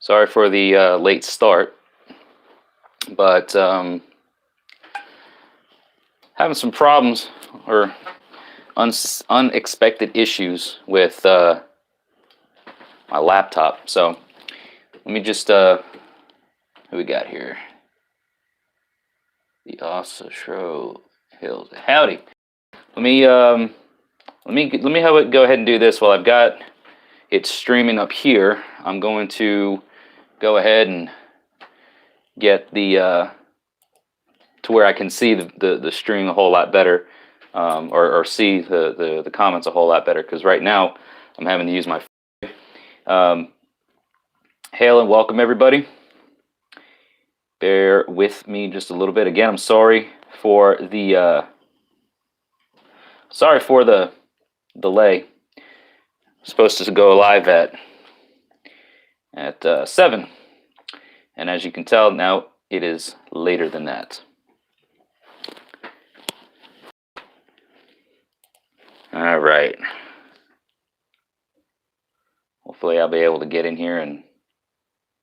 Sorry for the late start, but having some problems or unexpected issues with my laptop. So let me just who we got here? The Osashro Hills. Howdy. Let me go ahead and do this while I've got it streaming up here. I'm going to go ahead and get the to where I can see the stream a whole lot better, or see the comments a whole lot better, because right now I'm having to use my hail and welcome everybody. Bear with me just a little bit. Again, I'm sorry for the delay. I'm supposed to go live at 7, and as you can tell now, it is later than that. All right. Hopefully I'll be able to get in here and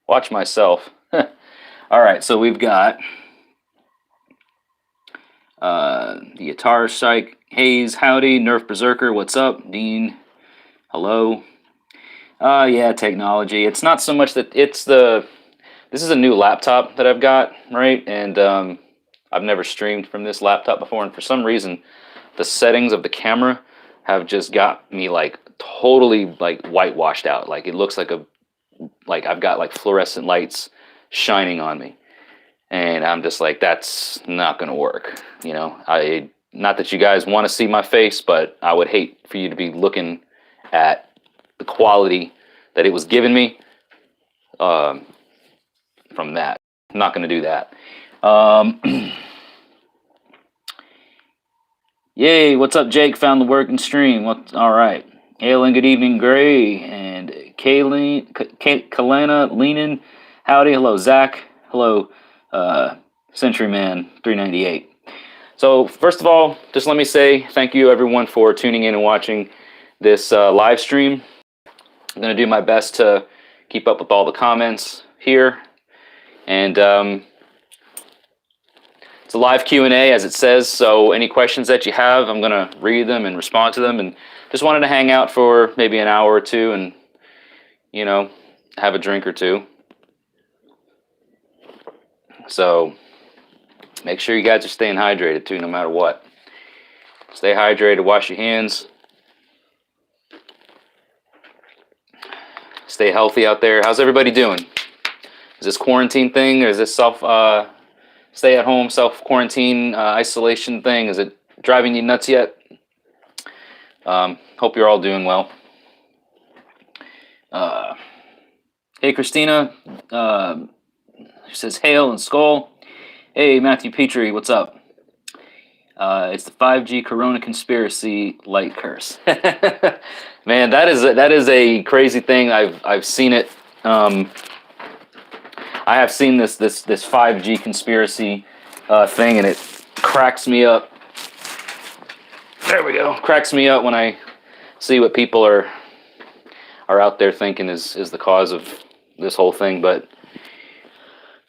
watch myself. All right, so we've got the Atara Psych, Hayes, howdy, Nerf Berserker, what's up? Dean, hello. Yeah, technology. It's not so much that this is a new laptop that I've got, right? And I've never streamed from this laptop before, and for some reason, the settings of the camera have just got me like totally like whitewashed out. Like it looks like I've got like fluorescent lights shining on me, and I'm just like, that's not gonna work. You know, not that you guys want to see my face, but I would hate for you to be looking at the quality that it was giving me from that. I'm not gonna do that. Yay, what's up, Jake? Found the working stream. All right. Hail and good evening, Gray. And Kalena, Leanin. Howdy. Hello, Zach. Hello, Centuryman 398. So, first of all, just let me say thank you, everyone, for tuning in and watching this live stream. I'm going to do my best to keep up with all the comments here. And it's a live Q&A, as it says, so any questions that you have, I'm going to read them and respond to them, and just wanted to hang out for maybe an hour or two and, you know, have a drink or two. So make sure you guys are staying hydrated too, no matter what. Stay hydrated, wash your hands. Stay healthy out there. How's everybody doing? Is this quarantine thing, or is this stay-at-home, self-quarantine, isolation thing, is it driving you nuts yet? Hope you're all doing well. Hey, Christina. She says, hail and skull. Hey, Matthew Petrie, what's up? It's the 5G Corona conspiracy light curse. Man, that is a crazy thing. I've seen it. I have seen this 5G conspiracy thing, and it cracks me up. There we go. Cracks me up when I see what people are out there thinking is the cause of this whole thing. But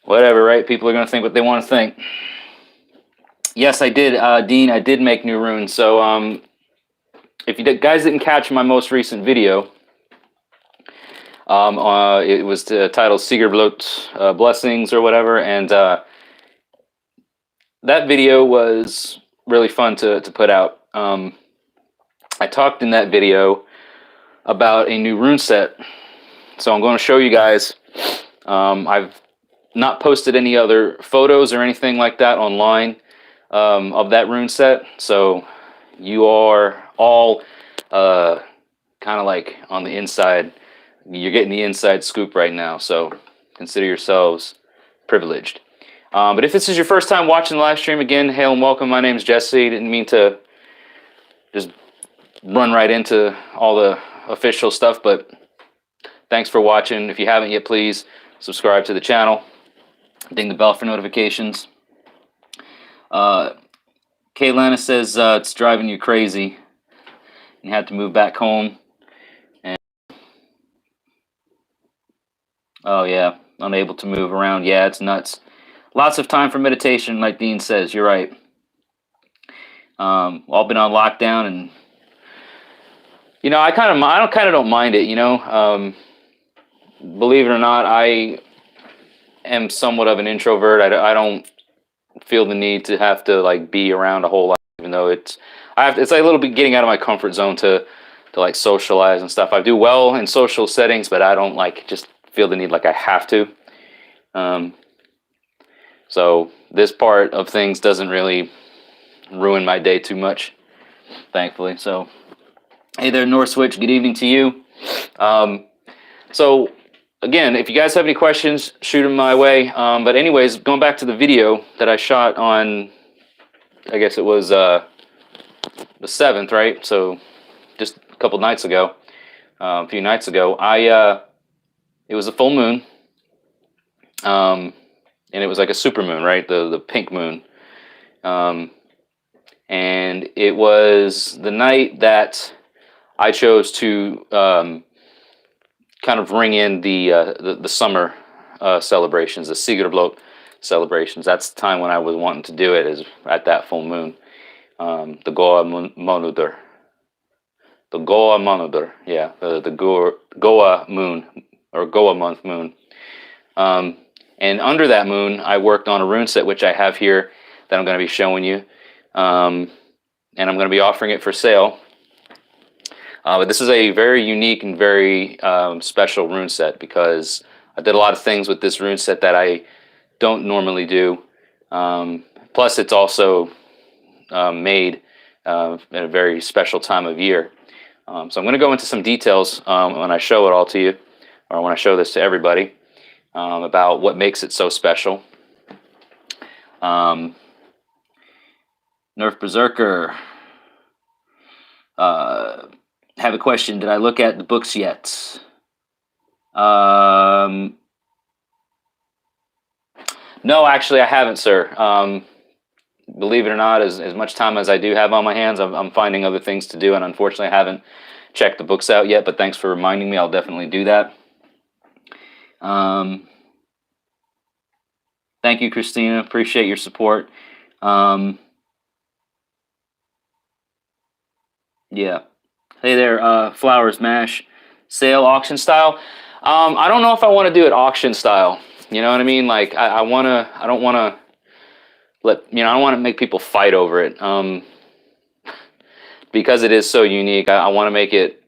whatever, right? People are going to think what they want to think. Yes, I did, Dean. I did make new runes. So if you guys didn't catch my most recent video, it was titled Sigurblot Blessings or whatever, and that video was really fun to put out. I talked in that video about a new rune set, so I'm going to show you guys. I've not posted any other photos or anything like that online of that rune set, so you are all kind of like on the inside. You're getting the inside scoop right now, so consider yourselves privileged. But if this is your first time watching the live stream, again, hail and welcome. My name is Jesse. Didn't mean to just run right into all the official stuff, but thanks for watching. If you haven't yet, please subscribe to the channel. Ding the bell for notifications. Kaylana says it's driving you crazy. You had to move back home. Oh yeah, unable to move around. Yeah, it's nuts. Lots of time for meditation, like Dean says. You're right. All been on lockdown, and I kind of don't mind it. Believe it or not, I am somewhat of an introvert. I don't feel the need to have to like be around a whole lot, even though it's like a little bit getting out of my comfort zone to like socialize and stuff. I do well in social settings, but I don't like just feel the need like I have to. Um, so this part of things doesn't really ruin my day too much, thankfully. So hey there, North Switch. Good evening to you. So again, if you guys have any questions, shoot them my way. But anyways, going back to the video that I shot on, I guess it was the 7th, right? So just a couple nights ago, a few nights ago, it was a full moon, and it was like a super moon, right? The pink moon, and it was the night that I chose to kind of ring in the summer celebrations, the Sigurblot celebrations. That's the time when I was wanting to do it, is at that full moon, the Goa Monudur. The Goa Monudur, yeah, the Goa moon, or Goa month moon. And under that moon, I worked on a rune set, which I have here, that I'm going to be showing you. And I'm going to be offering it for sale. But this is a very unique and very special rune set, because I did a lot of things with this rune set that I don't normally do. Plus, it's also made at a very special time of year. So I'm going to go into some details when I show it all to you, or when I show this to everybody, about what makes it so special. Nerf Berserker. Have a question. Did I look at the books yet? No, actually, I haven't, sir. Believe it or not, as much time as I do have on my hands, I'm finding other things to do, and unfortunately, I haven't checked the books out yet. But thanks for reminding me. I'll definitely do that. Thank you, Christina. Appreciate your support. Yeah. Hey there, Flowers Mash. Sale auction style. I don't know if I want to do it auction style. You know what I mean? Like I don't want to I don't want to make people fight over it. Because it is so unique, I want to make it.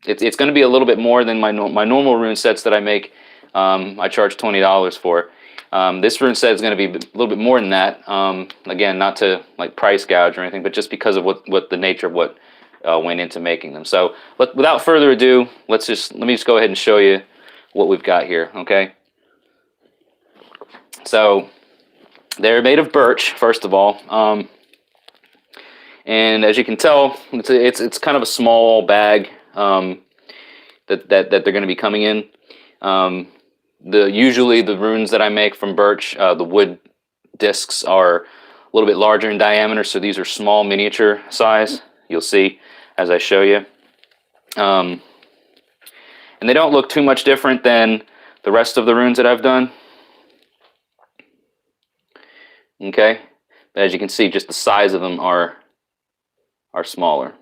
It's going to be a little bit more than my normal rune sets that I make. I charge $20 for. This rune set is going to be a little bit more than that. Again, not to like price gouge or anything, but just because of what the nature of what went into making them. So without further ado, let me just go ahead and show you what we've got here. Okay. So they're made of birch, first of all, and as you can tell, it's kind of a small bag that they're going to be coming in. Usually the runes that I make from birch, the wood discs are a little bit larger in diameter, so these are small miniature size. You'll see as I show you. And they don't look too much different than the rest of the runes that I've done. Okay, but as you can see, just the size of them are smaller.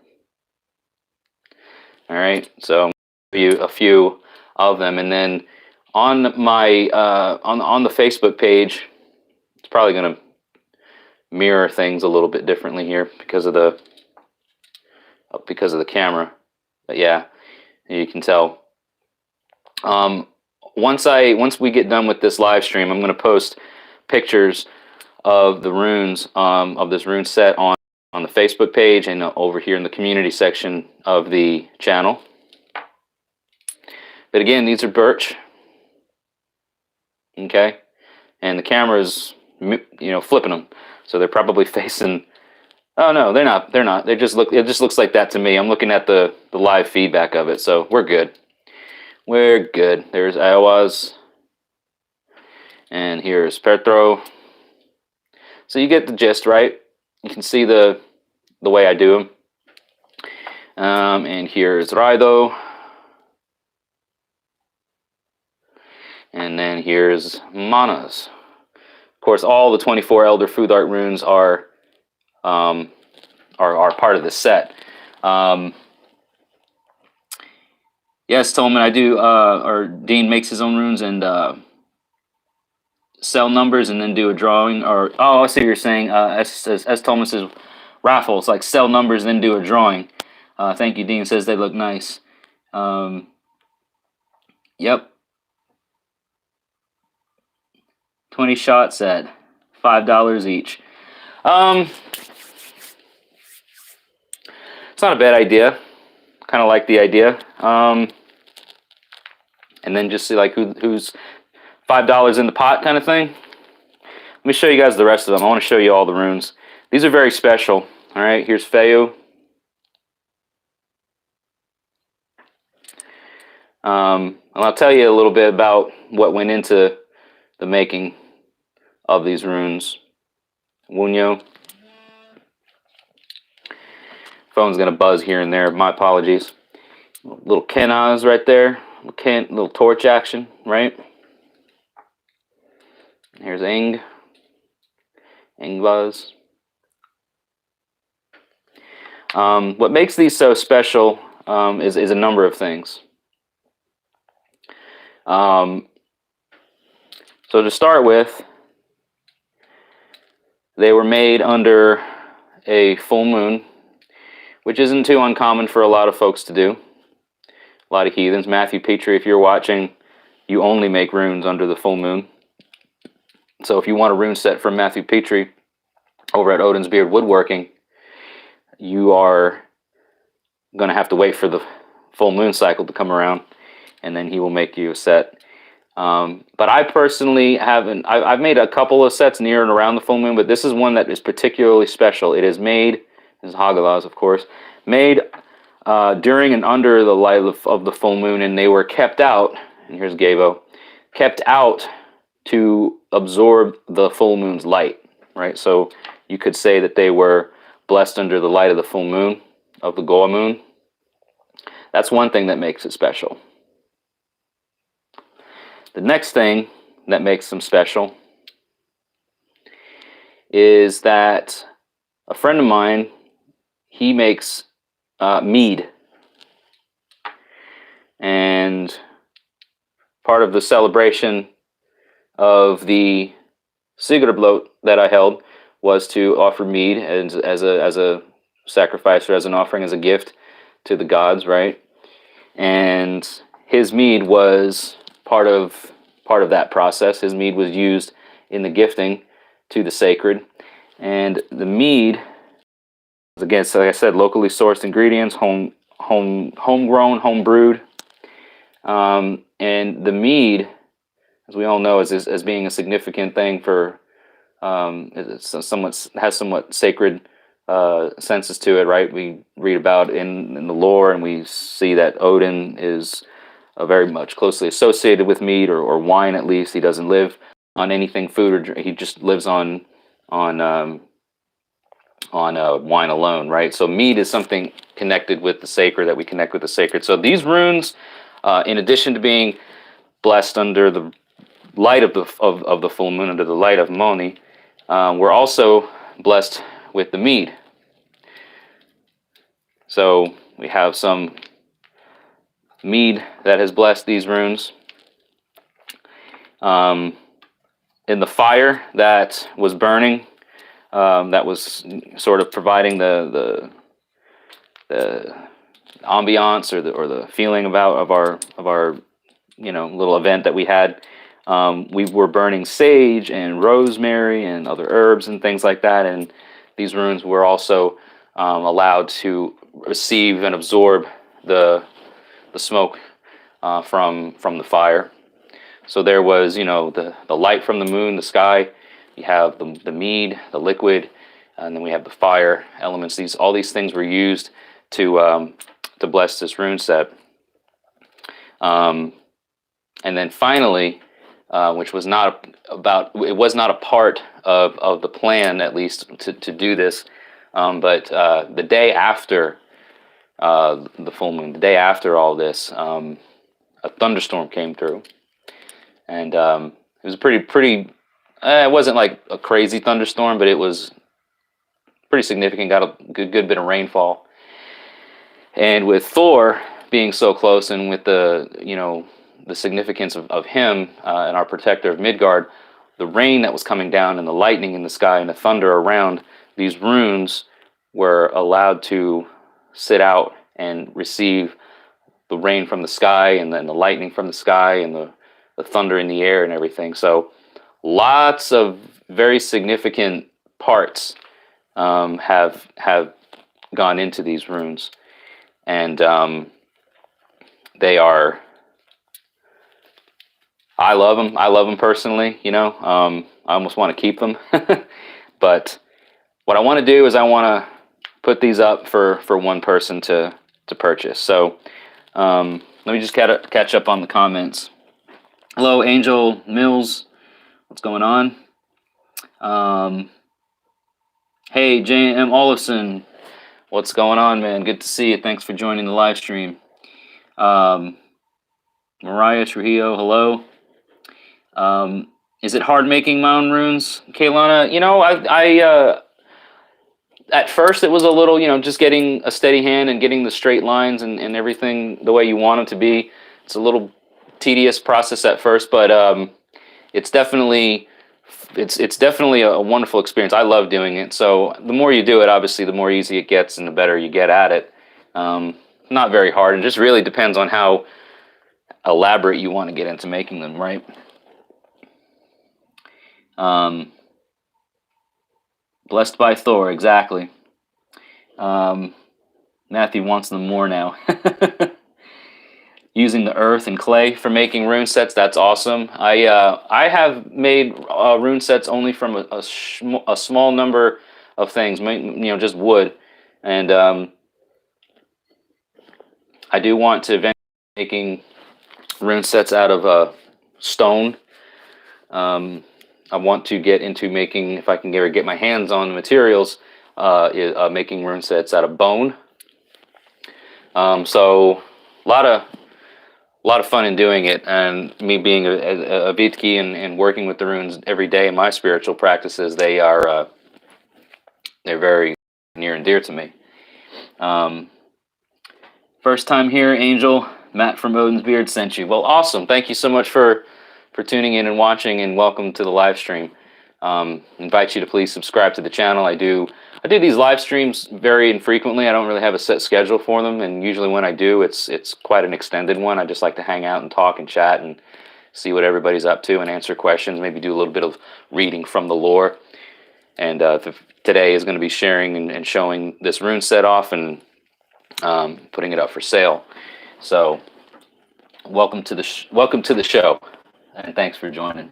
All right, so I'm going to show you a few of them, and then on my on the Facebook page, it's probably going to mirror things a little bit differently here because of the camera. But yeah, you can tell. Once we get done with this live stream, I'm going to post pictures of the runes of this rune set on the Facebook page and over here in the community section of the channel. But again, these are birch. Okay, and the camera's flipping them, so they're probably facing. Oh no, they're not. They're not. It just looks like that to me. I'm looking at the live feedback of it, so we're good. We're good. There's Iowas, and here's Petro. So you get the gist, right? You can see the way I do them. And here's Raido. here's manas. Of course, all the 24 Elder Food Art runes are part of this set. Yes, Tolman, I do. Or Dean makes his own runes and sell numbers and then do a drawing. Or oh, I see what you're saying. As Tolman says, raffles like sell numbers then do a drawing. Thank you, Dean says they look nice. Yep. 20 shots at $5 each. It's not a bad idea. Kind of like the idea. And then just see like who's $5 in the pot kind of thing. Let me show you guys the rest of them. I want to show you all the runes. These are very special. All right, here's Feu. And I'll tell you a little bit about what went into the making of these runes. Wunyo. Phone's gonna buzz here and there. My apologies. Little Kenaz right there. Little torch action, right? Here's Eng. Engbaz. What makes these so special is a number of things. So to start with, they were made under a full moon, which isn't too uncommon for a lot of folks to do. A lot of heathens. Matthew Petrie, if you're watching, you only make runes under the full moon. So if you want a rune set from Matthew Petrie over at Odin's Beard Woodworking, you are going to have to wait for the full moon cycle to come around, and then he will make you a set. But I personally haven't. I've made a couple of sets near and around the full moon, but this is one that is particularly special. It is made, this is Hagalaz, of course, made during and under the light of the full moon, and they were kept out, and here's Gabo, kept out to absorb the full moon's light, right? So you could say that they were blessed under the light of the full moon, of the Goa moon. That's one thing that makes it special. The next thing that makes them special is that a friend of mine, he makes mead. And part of the celebration of the Sigurblot that I held was to offer mead as a sacrifice or as an offering, as a gift to the gods, right? And his mead was part of that process. His mead was used in the gifting to the sacred, and the mead, again, so like I said, locally sourced ingredients, homegrown, home brewed, and the mead, as we all know, as being a significant thing for it's has somewhat sacred senses to it, right? We read about in the lore, and we see that Odin is very much closely associated with mead or wine. At least he doesn't live on anything food or drink. He just lives on wine alone, right? So mead is something connected with the sacred, that we connect with the sacred. So these runes, in addition to being blessed under the light of the full moon, under the light of Moni, we're also blessed with the mead. So we have some mead that has blessed these runes. In the fire that was burning, that was sort of providing the ambiance or the feeling of our little event that we had. We were burning sage and rosemary and other herbs and things like that, and these runes were also allowed to receive and absorb the smoke from the fire. So there was, the light from the moon, the sky. You have the mead, the liquid, and then we have the fire elements. All these things were used to bless this rune set. And then finally, which was not a part of the plan, at least to do this, but the day after the full moon, the day after all this, a thunderstorm came through, and it was pretty. It wasn't like a crazy thunderstorm, but it was pretty significant. Got a good bit of rainfall, and with Thor being so close, and with the the significance of him and our protector of Midgard, the rain that was coming down and the lightning in the sky and the thunder around, these runes were allowed to sit out and receive the rain from the sky, and then the lightning from the sky, and the thunder in the air and everything. So lots of very significant parts have gone into these runes, and they are. I love them. I love them personally. I almost want to keep them, but what I want to do is I want to put these up for one person to purchase. So let me just catch up on the comments. Hello, Angel Mills. What's going on? Hey, J.M. Olafson. What's going on, man? Good to see you. Thanks for joining the live stream. Mariah Trujillo, hello. Is it hard making my own runes, Kaylana? I at first it was a little, just getting a steady hand and getting the straight lines and everything the way you want it to be. It's a little tedious process at first, but it's definitely a wonderful experience. I love doing it. So the more you do it, obviously, the more easy it gets and the better you get at it. Not very hard. It just really depends on how elaborate you want to get into making them, right? Blessed by Thor, exactly. Matthew wants them more now. Using the earth and clay for making rune sets, that's awesome. I have made rune sets only from a small number of things, just wood, and I do want to eventually making rune sets out of stone. I want to get into making, if I can ever get my hands on the materials, making rune sets out of bone. So a lot of fun in doing it, and me being a Vitki and working with the runes every day in my spiritual practices, they're very near and dear to me. First time here, Angel. Matt from Odin's Beard sent you. Well, awesome. Thank you so much for tuning in and watching, and welcome to the live stream. Invite you to please subscribe to the channel. I do these live streams very infrequently. I don't really have a set schedule for them, and usually when I do, it's quite an extended one. I just like to hang out and talk and chat and see what everybody's up to and answer questions, maybe do a little bit of reading from the lore. And today is going to be sharing and showing this rune set off and putting it up for sale. So welcome to the show, and thanks for joining.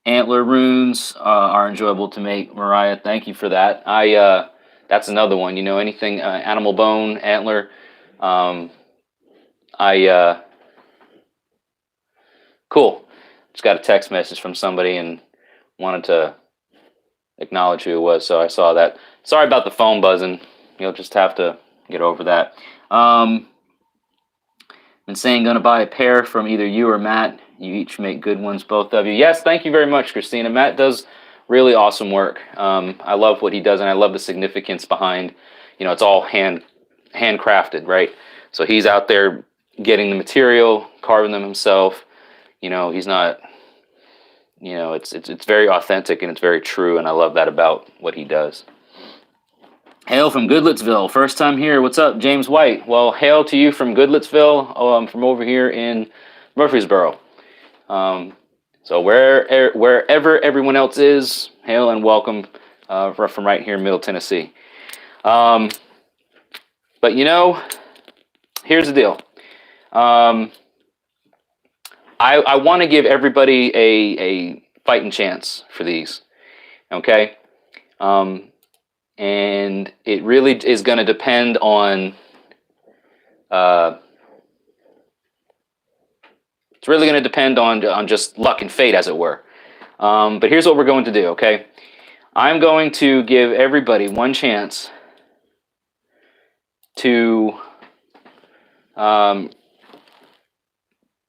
Antler runes are enjoyable to make, Mariah. Thank you for that. That's another one. Anything animal bone, antler. Cool. Just got a text message from somebody and wanted to acknowledge who it was, so I saw that. Sorry about the phone buzzing. You'll just have to get over that. Been saying gonna buy a pair from either you or Matt. You each make good ones, both of you. Yes, thank you very much, Christina. Matt does really awesome work. I love what he does, and I love the significance behind, it's all handcrafted, right? So he's out there getting the material, carving them himself. He's not, it's very authentic and it's very true, and I love that about what he does. Hail from Goodlettsville. First time here. What's up, James White? Well, hail to you from Goodlettsville. I'm from over here in Murfreesboro. So wherever everyone else is, hail and welcome from right here in Middle Tennessee. But here's the deal. I want to give everybody a fighting chance for these. Okay. And it really is going to depend on, it's really going to depend on just luck and fate, as it were. But here's what we're going to do, okay? I'm going to give everybody one chance to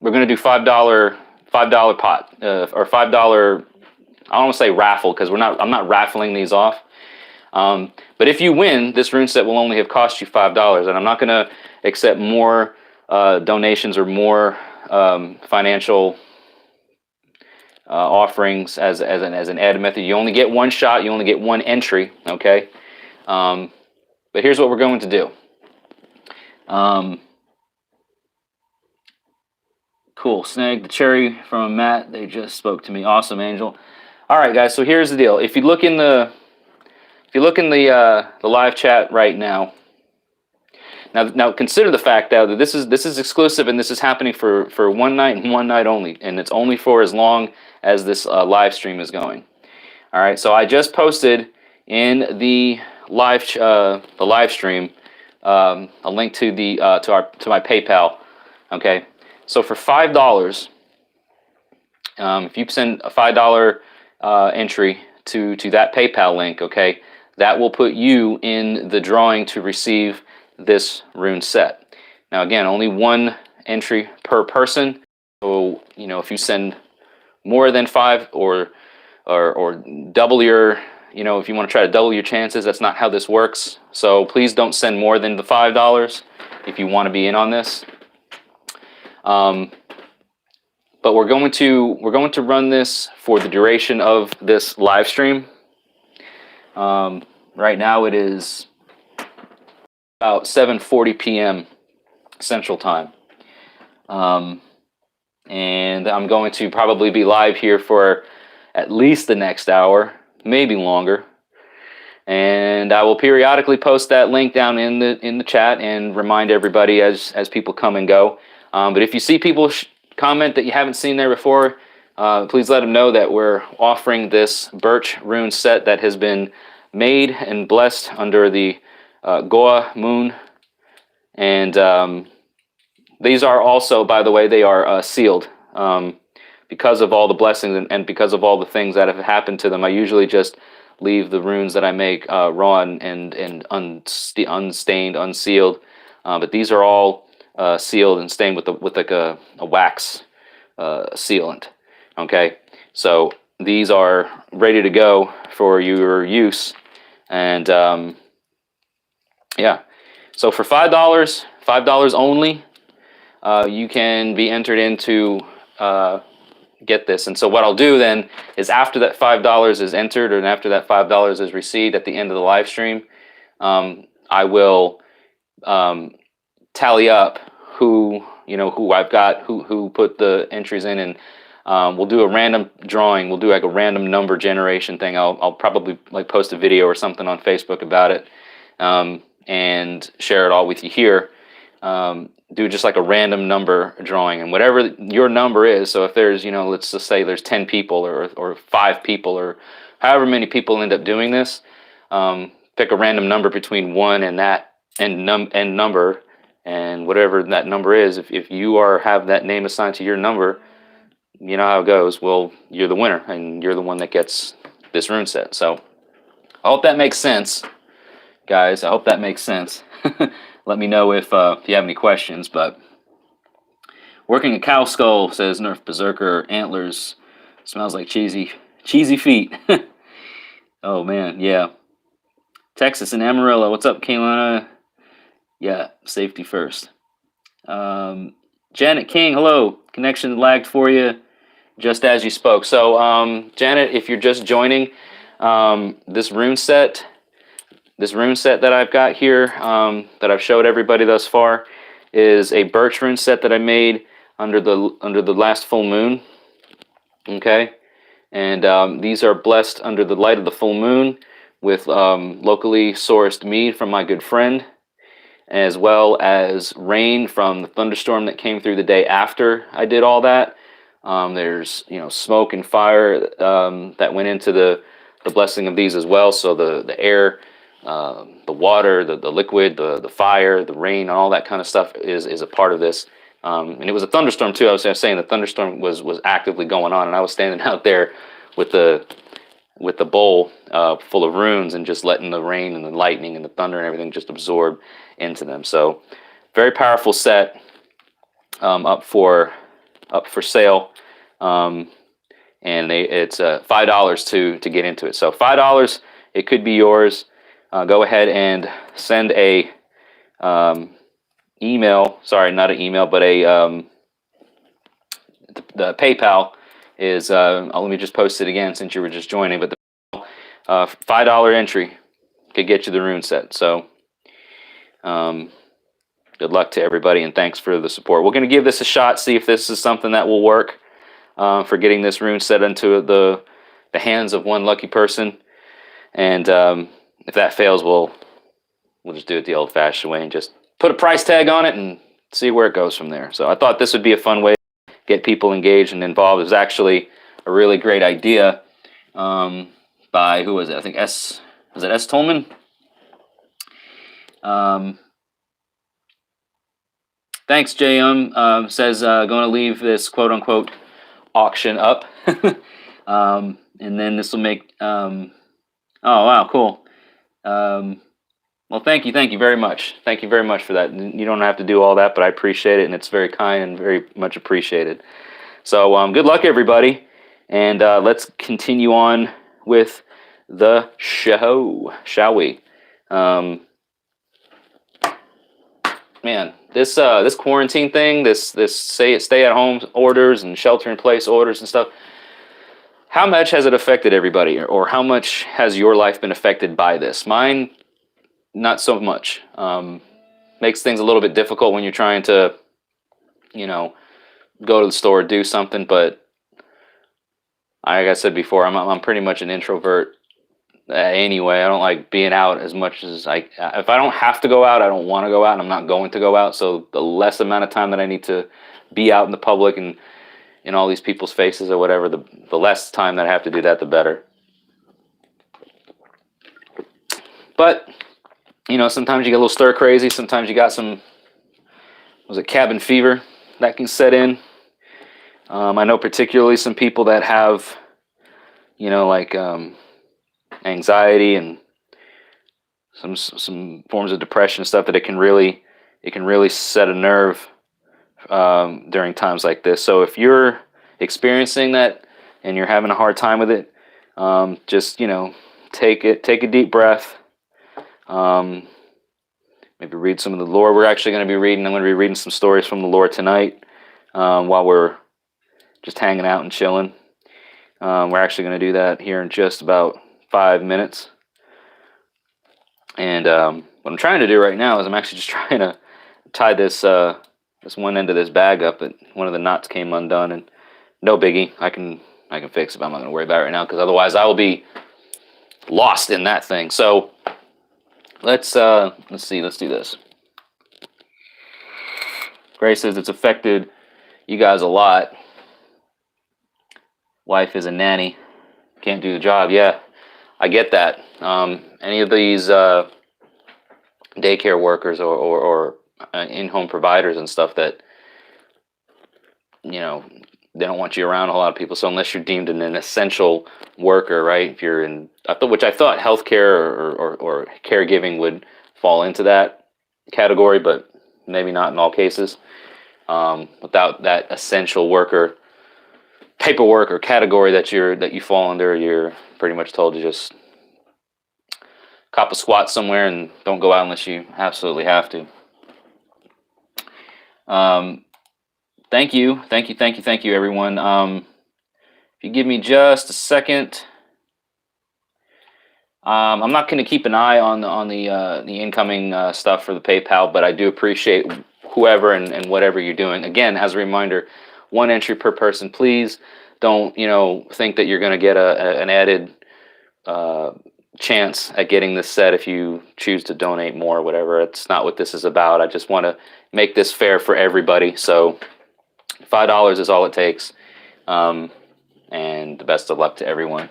we're gonna do $5 pot or $5. I don't want to say raffle because I'm not raffling these off. But if you win, this rune set will only have cost you $5, and I'm not gonna accept more donations or more financial offerings as an added method. You only get one shot. You only get one entry. Okay. But here's what we're going to do. Cool. Snag the cherry from Matt. They just spoke to me. Awesome, Angel. All right, guys. So here's the deal. If you look in the live chat right now. Now consider the fact that this is exclusive and this is happening for one night and one night only, and it's only for as long as this live stream is going. All right. So I just posted in the live stream a link to my PayPal. Okay. So for $5, if you send a $5 entry to that PayPal link, okay, that will put you in the drawing to receive this rune set. Now again, only one entry per person. So if you send more than 5 or double your, if you want to try to double your chances, that's not how this works. So please don't send more than the $5 if you want to be in on this. But we're going to run this for the duration of this live stream. Right now it is about 7:40 p.m. Central Time. And I'm going to probably be live here for at least the next hour, maybe longer. And I will periodically post that link down in the chat and remind everybody as people come and go. But if you see people comment that you haven't seen there before, please let them know that we're offering this birch rune set that has been made and blessed under the Goa moon. And these are also, by the way, they are sealed because of all the blessings and because of all the things that have happened to them. I usually just leave the runes that I make raw and unstained, unsealed. But these are all sealed and stained with like a wax sealant. Okay, so these are ready to go for your use. And yeah, so for $5 only, you can be entered into get this. And so what I'll do then is after that $5 is entered and after that $5 is received at the end of the live stream, I will tally up who I've got, who put the entries in, and we'll do a random drawing. We'll do like a random number generation thing. I'll probably like post a video or something on Facebook about it, and share it all with you here. Do just like a random number drawing, and whatever your number is. So if there's, let's just say there's 10 people or 5 people or however many people end up doing this, pick a random number between 1 and that and number, and whatever that number is, if you have that name assigned to your number, you know how it goes. Well, you're the winner, and you're the one that gets this rune set. So I hope that makes sense, guys. I hope that makes sense. Let me know if you have any questions. But working a cow skull, says Nerf Berserker. Antlers, smells like cheesy feet. Oh man, yeah. Texas and Amarillo, what's up, Kaylana? Yeah, safety first. Janet King, hello. Connection lagged for you just as you spoke. So Janet, if you're just joining, this rune set that I've got here, that I've showed everybody thus far, is a birch rune set that I made under the last full moon. Okay, and these are blessed under the light of the full moon with locally sourced mead from my good friend, as well as rain from the thunderstorm that came through the day after I did all that. There's smoke and fire that went into the blessing of these as well. So the air, the water, the liquid, the fire, the rain, all that kind of stuff is a part of this. And it was a thunderstorm too. I was saying the thunderstorm was actively going on, and I was standing out there with the bowl full of runes and just letting the rain and the lightning and the thunder and everything just absorb into them. So very powerful set, up for up for sale, and it's $5 to get into it. So $5, it could be yours. Go ahead and send a email. Sorry, not an email, but the PayPal is. Let me just post it again since you were just joining. But the $5 entry could get you the rune set. So good luck to everybody, and thanks for the support. We're going to give this a shot, see if this is something that will work for getting this rune set into the hands of one lucky person. And if that fails, we'll just do it the old-fashioned way and just put a price tag on it and see where it goes from there. So I thought this would be a fun way to get people engaged and involved. It was actually a really great idea by, who was it? I think was it S. Tolman? Thanks, JM. Says going to leave this quote-unquote auction up. And then this will make... oh, wow, cool. Well, thank you very much. Thank you very much for that. You don't have to do all that, but I appreciate it, and it's very kind and very much appreciated. So good luck, everybody, and let's continue on with the show, shall we? Man, this quarantine thing, this stay-at-home orders and shelter-in-place orders and stuff, how much has it affected everybody, or how much has your life been affected by this? Mine, not so much. Makes things a little bit difficult when you're trying to, go to the store, do something. But like I said before, I'm pretty much an introvert anyway. I don't like being out as much as if I don't have to go out, I don't want to go out, and I'm not going to go out. So the less amount of time that I need to be out in the public and in all these people's faces or whatever, the less time that I have to do that, the better. But sometimes you get a little stir crazy. Sometimes you got some, was it cabin fever that can set in. I know particularly some people that have, anxiety and some forms of depression and stuff, that it can really set a nerve during times like this. So if you're experiencing that and you're having a hard time with it, just take a deep breath. Maybe read some of the lore. I'm going to be reading some stories from the lore tonight while we're just hanging out and chilling. We're actually going to do that here in just about 5 minutes. And what I'm trying to do right now is I'm actually just trying to tie this one end of this bag up, but one of the knots came undone, and no biggie. I can fix it, but I'm not going to worry about it right now, because otherwise I will be lost in that thing. So let's see. Let's do this. Grace says it's affected you guys a lot. Wife is a nanny, can't do the job. Yeah, I get that. Any of these daycare workers or in-home providers and stuff that they don't want you around a lot of people. So unless you're deemed an essential worker, right? If you're in, which I thought healthcare or caregiving would fall into that category, but maybe not in all cases. Without that essential worker paperwork or category that you fall under, you're pretty much told to just cop a squat somewhere and don't go out unless you absolutely have to. Thank you, everyone. If you give me just a second, I'm not going to keep an eye on the incoming stuff for the PayPal, but I do appreciate whoever and whatever you're doing. Again, as a reminder, 1 entry per person. Please don't think that you're going to get an added chance at getting this set if you choose to donate more or whatever. It's not what this is about. I just want to make this fair for everybody. So $5 is all it takes, and the best of luck to everyone.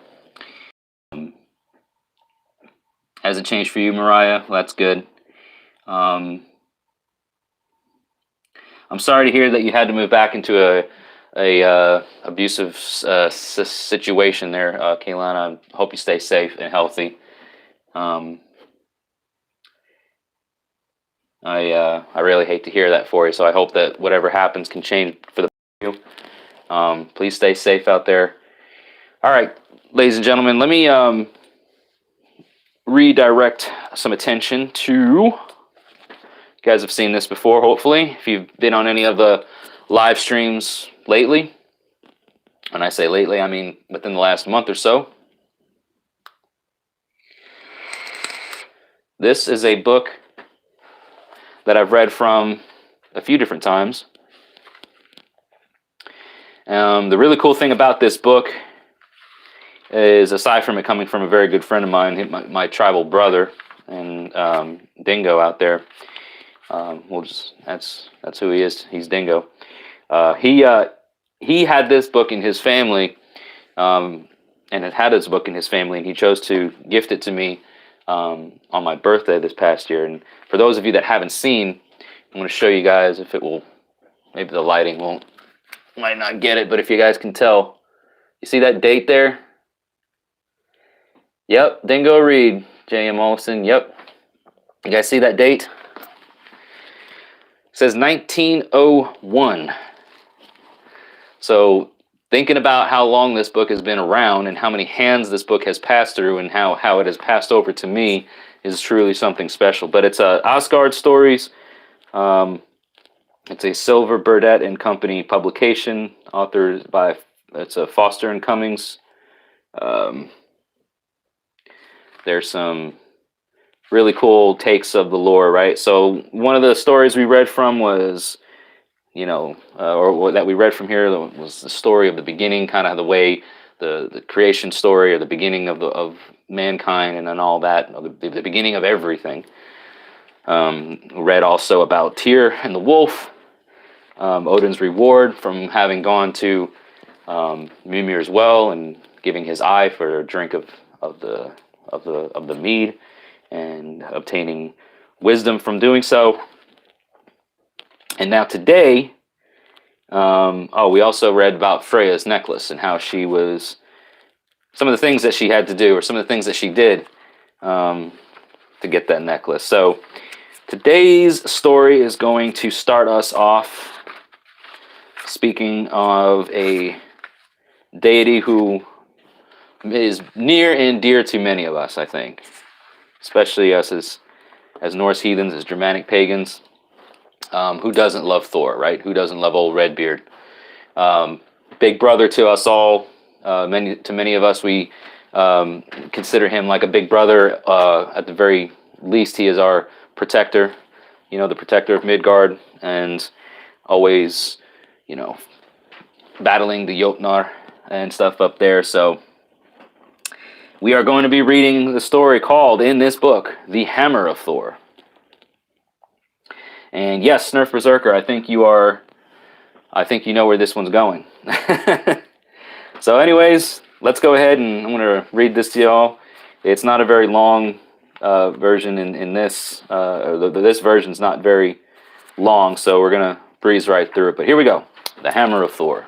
Has it changed for you, Mariah? Well, that's good. I'm sorry to hear that you had to move back into a abusive situation there, Kaylana. I hope you stay safe and healthy. I really hate to hear that for you. So I hope that whatever happens can change for the Please stay safe out there. All right, ladies and gentlemen, let me redirect some attention to, you guys have seen this before, hopefully, if you've been on any of the live streams lately. When I say lately, I mean within the last month or so. This is a book that I've read from a few different times. The really cool thing about this book is, aside from it coming from a very good friend of mine, my tribal brother, and Dingo out there, that's who he is. He's Dingo. He had this book in his family, and had this book in his family, and he chose to gift it to me on my birthday this past year. And for those of you that haven't seen, I'm going to show you guys, if it will, maybe the lighting might not get it, but if you guys can tell, you see that date there? Yep, Dingo Reed, J.M. Olson, yep. You guys see that date? It says 1901. So thinking about how long this book has been around and how many hands this book has passed through and how it has passed over to me is truly something special. But it's Asgard Stories. It's a Silver Burdett and Company publication, authored by, it's a Foster and Cummings. There's some really cool takes of the lore, right? So one of the stories we read from was, or that we read from here was the story of the beginning, kind of the way the creation story, or the beginning of mankind, and then all that, the beginning of everything. Read also about Tyr and the wolf, Odin's reward from having gone to Mimir's well and giving his eye for a drink of the mead, and obtaining wisdom from doing so. And now today, we also read about Freya's necklace and how she was, some of the things that she had to do, or some of the things that she did to get that necklace. So today's story is going to start us off speaking of a deity who is near and dear to many of us, I think, especially us as Norse heathens, as Germanic pagans. Who doesn't love Thor, right? Who doesn't love old Redbeard? Big brother to us all. Many of us, we consider him like a big brother. At the very least, he is our protector. The protector of Midgard, and always, battling the Jotnar and stuff up there. So we are going to be reading the story called, in this book, The Hammer of Thor. And yes, Snurf Berserker, I think you know where this one's going. So anyways, let's go ahead, and I'm going to read this to y'all. It's not a very long version in this. This version's not very long, so we're going to breeze right through it. But here we go. The Hammer of Thor.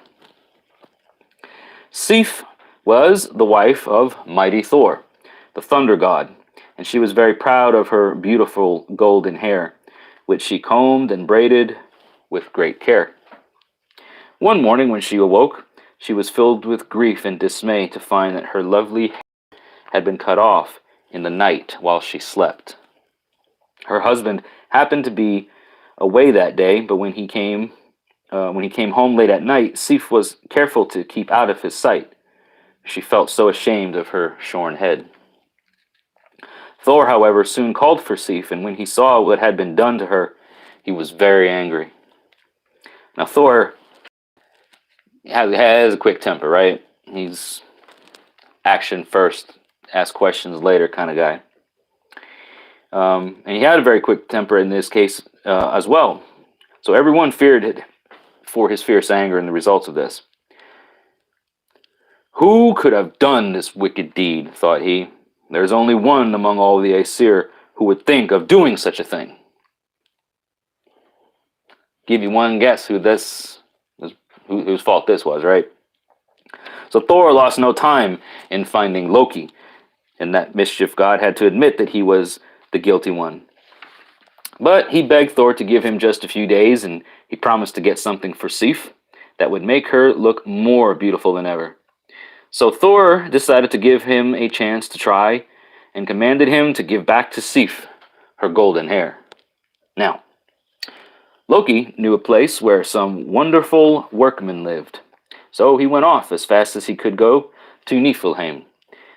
Sif was the wife of mighty Thor, the thunder god, and she was very proud of her beautiful golden hair, which she combed and braided with great care. One morning when she awoke, she was filled with grief and dismay to find that her lovely hair had been cut off in the night while she slept. Her husband happened to be away that day, but when he came home late at night, Sif was careful to keep out of his sight. She felt so ashamed of her shorn head. Thor, however, soon called for Sif, and when he saw what had been done to her, he was very angry. Now, Thor has a quick temper, right? He's action first, ask questions later kind of guy. And he had a very quick temper in this case as well. So everyone feared it for his fierce anger and the results of this. Who could have done this wicked deed, thought he. There's only one among all the Aesir who would think of doing such a thing. Give you one guess whose fault this was, right? So Thor lost no time in finding Loki, and that mischief god had to admit that he was the guilty one. But he begged Thor to give him just a few days, and he promised to get something for Sif. that would make her look more beautiful than ever. So Thor decided to give him a chance to try and commanded him to give back to Sif her golden hair. Now, Loki knew a place where some wonderful workmen lived. So he went off as fast as he could go to Niflheim,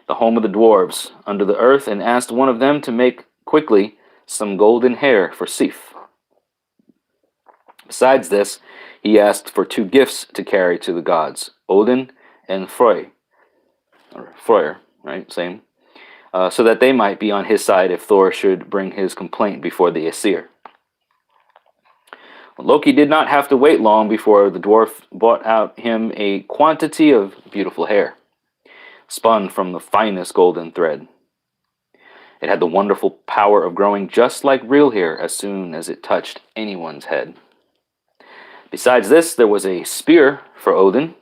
the home of the dwarves under the earth, and asked one of them to make quickly some golden hair for Sif. Besides this, he asked for 2 gifts to carry to the gods, Odin and Frey, or Freyr, right, same, so that they might be on his side if Thor should bring his complaint before the Aesir. Loki did not have to wait long before the dwarf brought out him a quantity of beautiful hair, spun from the finest golden thread. It had the wonderful power of growing just like real hair as soon as it touched anyone's head. Besides this, there was a spear for Odin,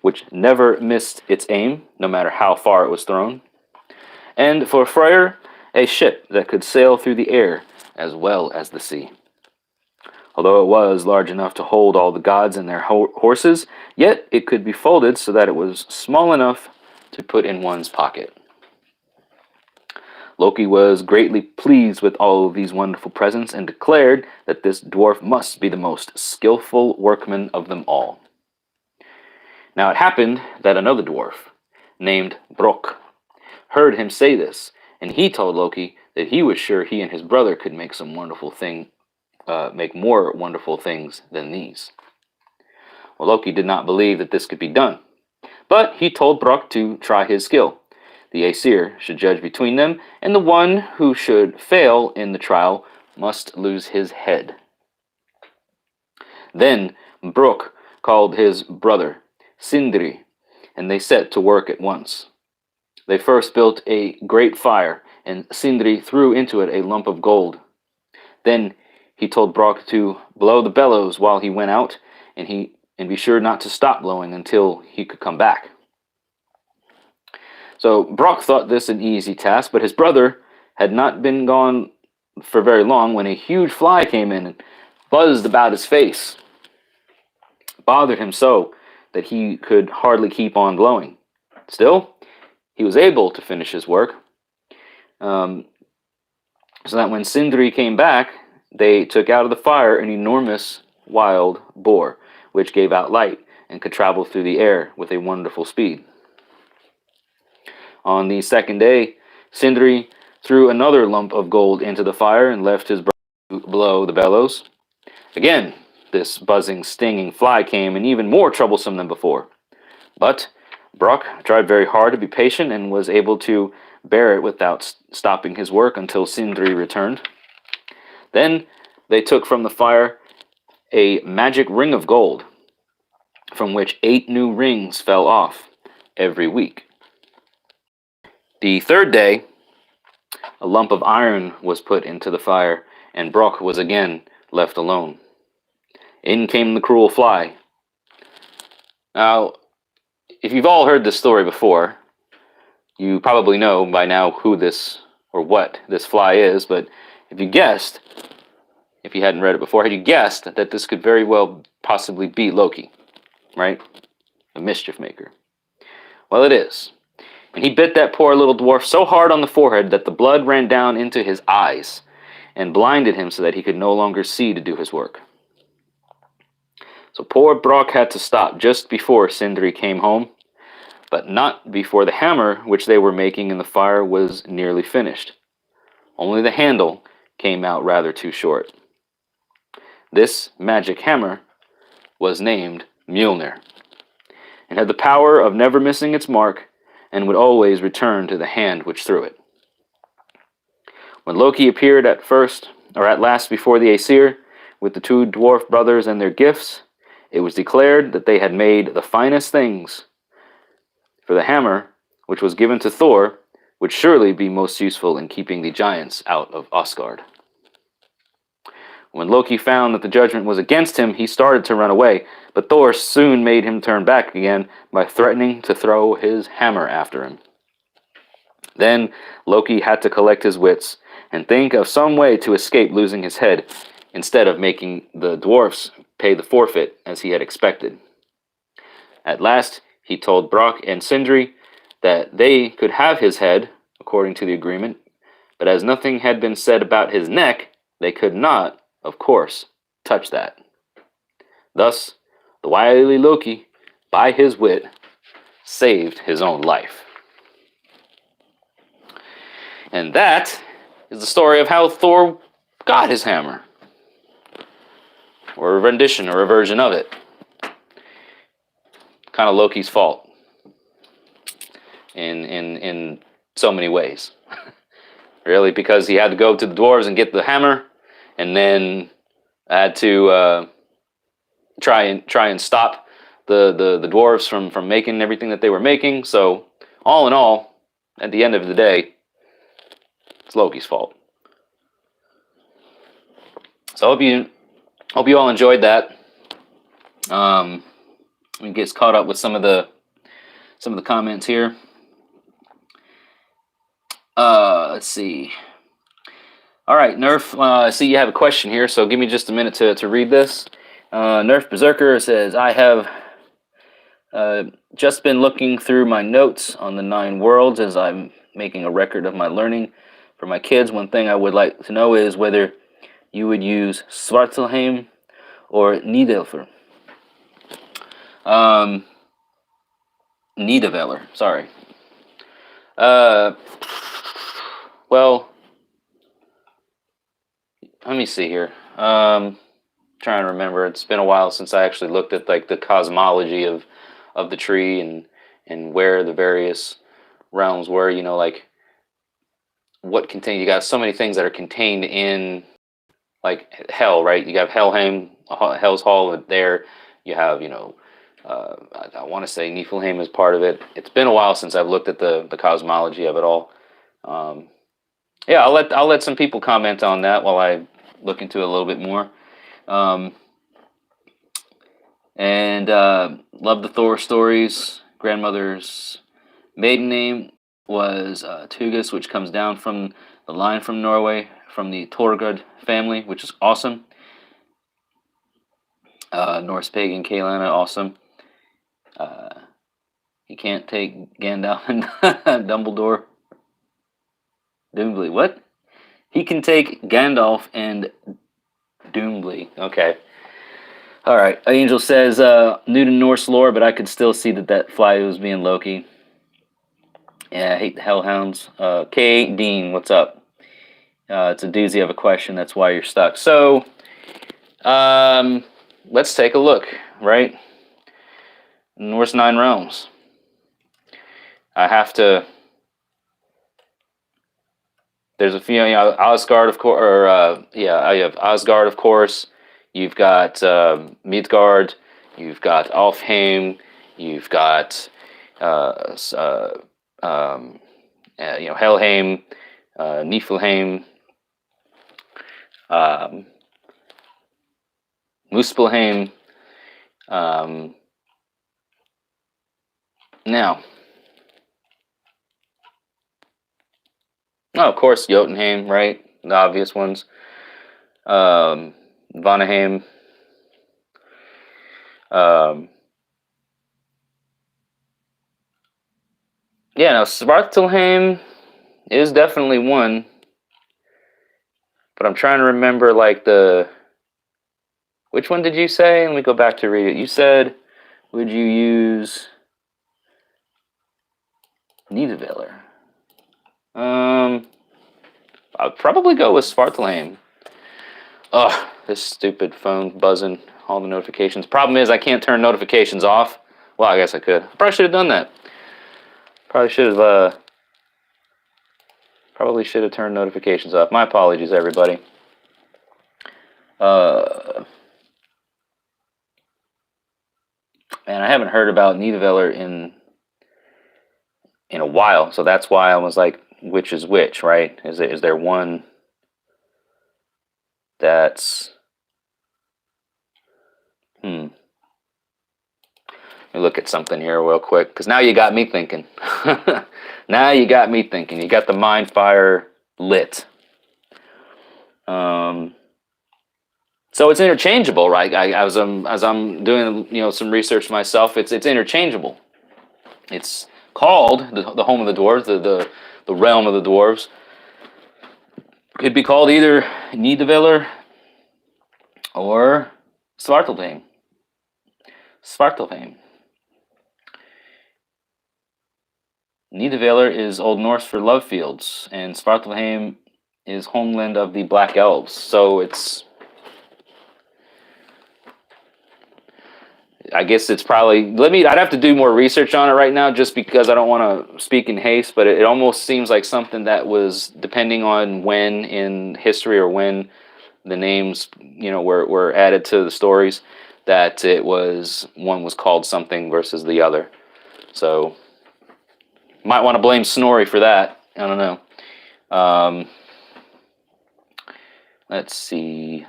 which never missed its aim, no matter how far it was thrown, and for Freyr, a ship that could sail through the air as well as the sea. Although it was large enough to hold all the gods and their horses, yet it could be folded so that it was small enough to put in one's pocket. Loki was greatly pleased with all of these wonderful presents and declared that this dwarf must be the most skillful workman of them all. Now it happened that another dwarf, named Brok, heard him say this, and he told Loki that he was sure he and his brother could make more wonderful things than these. Well, Loki did not believe that this could be done, but he told Brok to try his skill. The Aesir should judge between them, and the one who should fail in the trial must lose his head. Then Brok called his brother, Sindri, and they set to work at once. They first built a great fire, and Sindri threw into it a lump of gold. Then he told Brok to blow the bellows while he went out, and be sure not to stop blowing until he could come back. So Brok thought this an easy task, but his brother had not been gone for very long when a huge fly came in and buzzed about his face. It bothered him so that he could hardly keep on blowing. Still, he was able to finish his work, so that when Sindri came back, they took out of the fire an enormous wild boar, which gave out light and could travel through the air with a wonderful speed. On the second day, Sindri threw another lump of gold into the fire and left his brother to blow the bellows. Again, this buzzing, stinging fly came, and even more troublesome than before. But Brok tried very hard to be patient and was able to bear it without stopping his work until Sindri returned. Then they took from the fire a magic ring of gold, from which 8 new rings fell off every week. The third day, a lump of iron was put into the fire, and Brok was again left alone. In came the cruel fly. Now, if you've all heard this story before, you probably know by now who this or what this fly is, but if you hadn't read it before, had you guessed that this could very well possibly be Loki, right? The mischief maker. Well, it is. And he bit that poor little dwarf so hard on the forehead that the blood ran down into his eyes and blinded him so that he could no longer see to do his work. So poor Brok had to stop just before Sindri came home, but not before the hammer which they were making in the fire was nearly finished. Only the handle came out rather too short. This magic hammer was named Mjolnir, and had the power of never missing its mark, and would always return to the hand which threw it. When Loki appeared at last before the Aesir, with the 2 dwarf brothers and their gifts, it was declared that they had made the finest things, for the hammer, which was given to Thor, would surely be most useful in keeping the giants out of Asgard. When Loki found that the judgment was against him, he started to run away, but Thor soon made him turn back again by threatening to throw his hammer after him. Then Loki had to collect his wits and think of some way to escape losing his head, instead of making the dwarfs pay the forfeit as he had expected. At last, he told Brock and Sindri that they could have his head, according to the agreement, but as nothing had been said about his neck, they could not, of course, touch that. Thus, the wily Loki, by his wit, saved his own life. And that is the story of how Thor got his hammer. Or a rendition or a version of it. Kind of Loki's fault. In so many ways. Really, because he had to go to the dwarves and get the hammer, and then had to try and stop the dwarves from making everything that they were making. So all in all, at the end of the day, it's Loki's fault. So I hope you all enjoyed that. We get caught up with some of the comments here. Let's see. All right, Nerf. I see you have a question here, so give me just a minute to read this. Nerf Berserker says, I have just been looking through my notes on the 9 worlds as I'm making a record of my learning for my kids. One thing I would like to know is whether you would use Svartalheim or Nidavellir. Nidavellir, sorry. Well, let me see here. Trying to remember. It's been a while since I actually looked at like the cosmology of the tree and where the various realms were. You know, like what contained. You got so many things that are contained in like hell, right? You have Helheim, Hell's Hall there. You have, you know, I want to say Niflheim is part of it. It's been a while since I've looked at the cosmology of it all. Yeah, I'll let some people comment on that while I look into it a little bit more. And love the Thor stories. Grandmother's maiden name was Tugas, which comes down from the line from Norway, from the Torgard family, which is awesome. Norse pagan Kalana, awesome. He can't take Gandalf and Dumbledore. Doombley, what? He can take Gandalf and Doombley. Okay. All right. Angel says, new to Norse lore, but I could still see that fly was being Loki. Yeah, I hate the Hellhounds. K. Dean, what's up? It's a doozy of a question. That's why you're stuck. So, let's take a look, right? Norse 9 realms. I have to... There's a few, you know, Asgard, of course, or I have Asgard, of course. You've got Midgard. You've got Alfheim. You've got Helheim, Niflheim, Muspelheim. Now. Oh, of course, Jotunheim, right? The obvious ones. Vanaheim. Yeah, now Svartalheim is definitely one. But I'm trying to remember, like, which one did you say? Let me go back to read it. You said, would you use Nidavellir? I'd probably go with Svartalheim. Ugh, this stupid phone buzzing, all the notifications. Problem is, I can't turn notifications off. Well, I guess I could. I probably should have done that. Probably should have turned notifications off. My apologies, everybody. Man, I haven't heard about Nidavellir in a while, so that's why I was like, which is which, right? Is there one that's... Let me look at something here real quick, because now you got me thinking. Now you got me thinking. You got the mind fire lit. So So it's interchangeable, right? As I'm doing some research myself, it's interchangeable. It's called the home of the dwarves, the realm of the dwarves. Could be called either Nidavellir or Svartalfheim. Svartalfheim. Nidavellir is Old Norse for love fields, and Svartalfheim is homeland of the Black Elves. So it's, I guess it's probably, I'd have to do more research on it right now just because I don't want to speak in haste, but it almost seems like something that was, depending on when in history or when the names, were added to the stories, that one was called something versus the other. So might want to blame Snorri for that. I don't know. Let's see.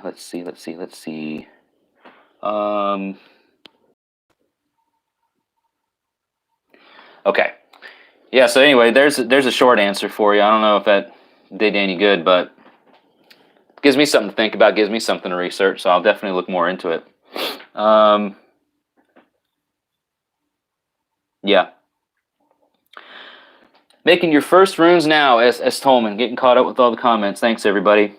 Okay. Yeah, so anyway, there's a short answer for you. I don't know if that did any good, but it gives me something to think about, gives me something to research, so I'll definitely look more into it. Yeah. Making your first runes now, S. Tolman. Getting caught up with all the comments. Thanks, everybody.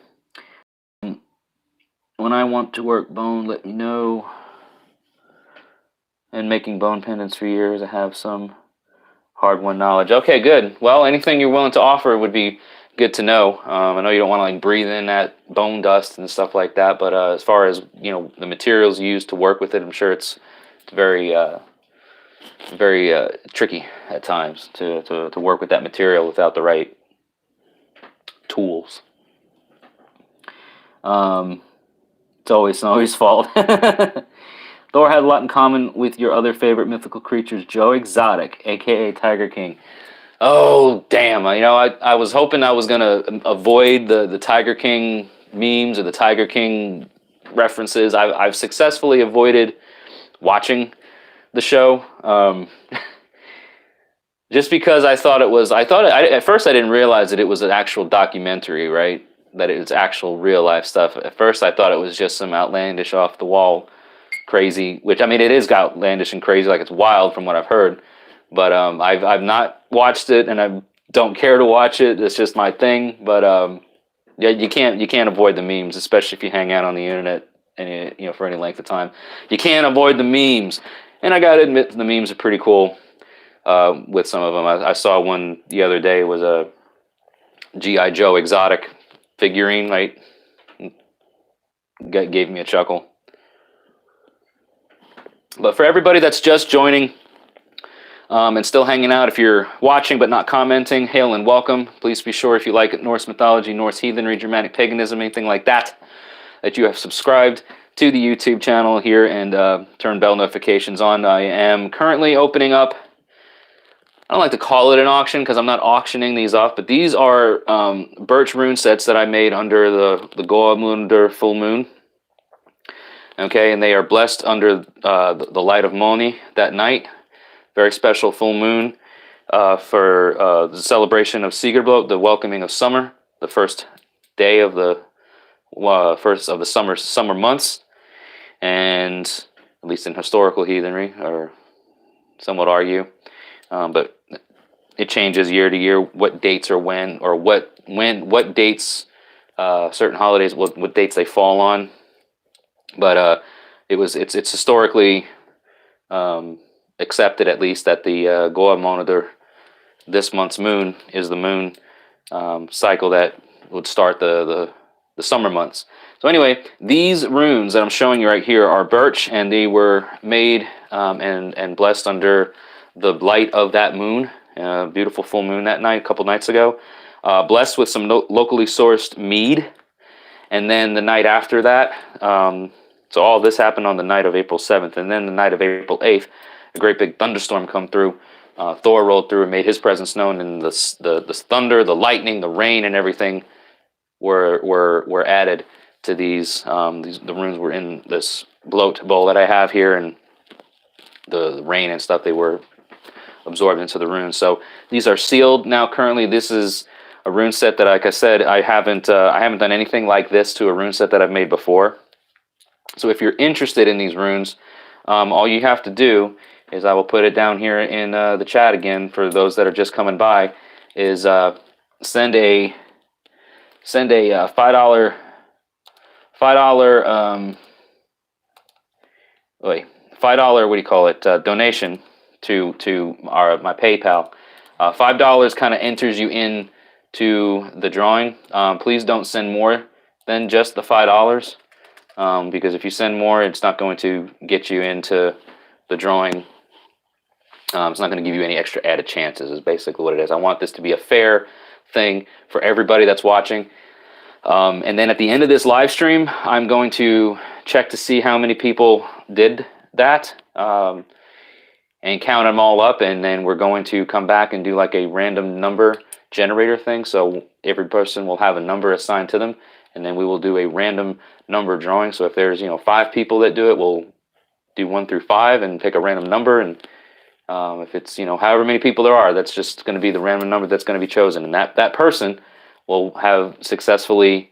When I want to work bone, let me know. And making bone pendants for years, I have some hard-won knowledge. Okay, good. Well, anything you're willing to offer would be good to know. I know you don't want to breathe in that bone dust and stuff like that, but as far as the materials used to work with it, I'm sure it's very tricky at times to work with that material without the right tools. It's always Snowy's fault. Thor had a lot in common with your other favorite mythical creatures, Joe Exotic, aka Tiger King. Oh, damn. I was hoping I was going to avoid the Tiger King memes or the Tiger King references. I've successfully avoided watching the show. Just because at first I didn't realize that it was an actual documentary, right? That it was actual real life stuff. At first I thought it was just some outlandish off the wall crazy, which it is outlandish and crazy, like it's wild from what I've heard. But I've not watched it, and I don't care to watch it. It's just my thing. But yeah, you can't avoid the memes, especially if you hang out on the internet and for any length of time. You can't avoid the memes, and I gotta admit the memes are pretty cool. With some of them, I saw one the other day. It was a G.I. Joe Exotic figurine, right? Gave me a chuckle. But for everybody that's just joining and still hanging out, if you're watching but not commenting, hail and welcome. Please be sure, if you like Norse mythology, Norse heathenry, Germanic paganism, anything like that, that you have subscribed to the YouTube channel here and turn bell notifications on. I am currently opening up, I don't like to call it an auction because I'm not auctioning these off, but these are birch rune sets that I made under the Goamundur full moon. Okay, and they are blessed under the light of Moni that night. Very special full moon for the celebration of Sigurblot, the welcoming of summer, the first day of the summer months, and at least in historical heathenry, or some would argue, but it changes year to year what dates are when, or what dates certain holidays, what dates they fall on. But it's historically accepted, at least, that the Goa Monitor, this month's moon, is the moon cycle that would start the summer months. So anyway, these runes that I'm showing you right here are birch, and they were made and blessed under the light of that moon, beautiful full moon that night, a couple nights ago, blessed with some locally sourced mead, and then the night after that. So all this happened on the night of April 7th, and then the night of April 8th, a great big thunderstorm come through. Thor rolled through and made his presence known, and the thunder, the lightning, the rain, and everything were added to these. The runes were in this bloat bowl that I have here, and the rain and stuff, they were absorbed into the runes. So these are sealed now. Currently, this is a rune set that, like I said, I haven't done anything like this to a rune set that I've made before. So if you're interested in these runes, all you have to do is, I will put it down here in the chat again for those that are just coming by, is send a $5 $5, what do you call it, donation to my PayPal. $5 kind of enters you in to the drawing. Please don't send more than just the $5, because if you send more, it's not going to get you into the drawing. It's not going to give you any extra added chances, is basically what it is. I want this to be a fair thing for everybody that's watching. And then at the end of this live stream, I'm going to check to see how many people did that, and count them all up, and then we're going to come back and do like a random number generator thing. So every person will have a number assigned to them, and then we will do a random number drawing. So if there's 5 people that do it, we'll do 1 through 5 and pick a random number, and if it's however many people there are, that's just going to be the random number that's going to be chosen, and that person will have successfully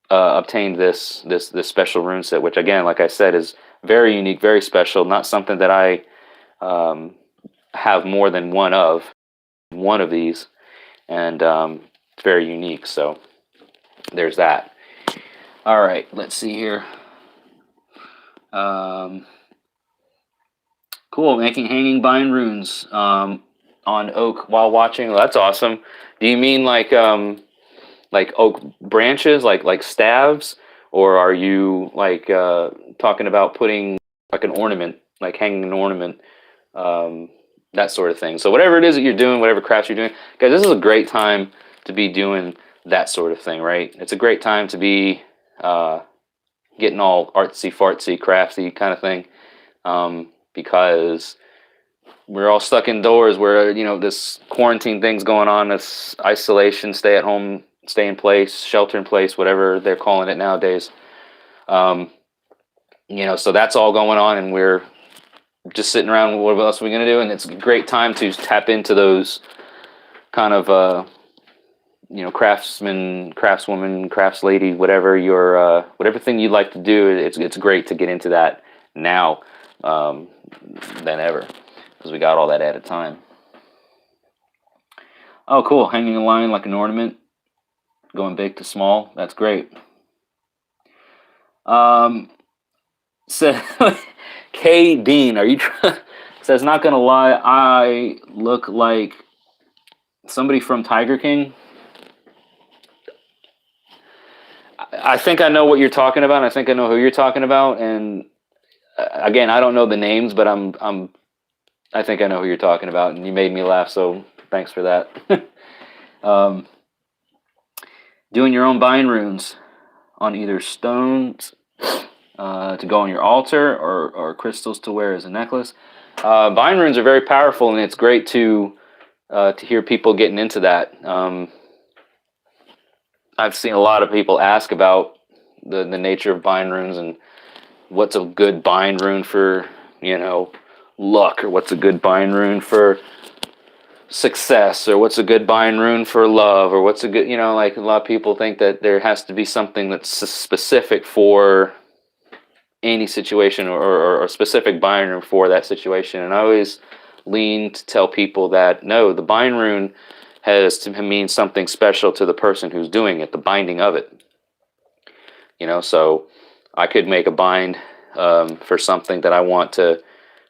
obtained this special rune set, which again, like I said, is very unique, very special. Not something that I have more than one of these, and it's very unique. So there's that. All right, let's see here. Cool, making hanging bind runes on oak while watching. Well, that's awesome. Do you mean like oak branches, like staves, or are you like talking about putting like an ornament, like hanging an ornament, that sort of thing? So whatever it is that you're doing, whatever crafts you're doing, guys, this is a great time to be doing that sort of thing, right? It's a great time to be getting all artsy fartsy, crafty kind of thing, because we're all stuck indoors where this quarantine thing's going on, this isolation, stay at home, stay in place, shelter in place, whatever they're calling it nowadays. So that's all going on, and we're just sitting around. What else are we going to do? And it's a great time to tap into those kind of craftsman, craftswoman, crafts-lady, whatever your whatever thing you'd like to do. It's great to get into that now than ever, because we got all that added time. Oh, cool. Hanging a line like an ornament, going big to small. That's great. So K Dean, are you says, not gonna lie, I look like somebody from Tiger King. I think I know what you're talking about. I think I know who you're talking about, and again, I don't know the names, but I think I know who you're talking about, and you made me laugh, so thanks for that. Doing your own bind runes on either stones to go on your altar, or crystals to wear as a necklace. Bind runes are very powerful, and it's great to hear people getting into that. I've seen a lot of people ask about the nature of bind runes and what's a good bind rune for, luck, or what's a good bind rune for success, or what's a good bind rune for love, or what's a good, like a lot of people think that there has to be something that's specific for any situation, or a specific bind rune for that situation. And I always lean to tell people that no, the bind rune has to mean something special to the person who's doing it, the binding of it. So I could make a bind for something that I want to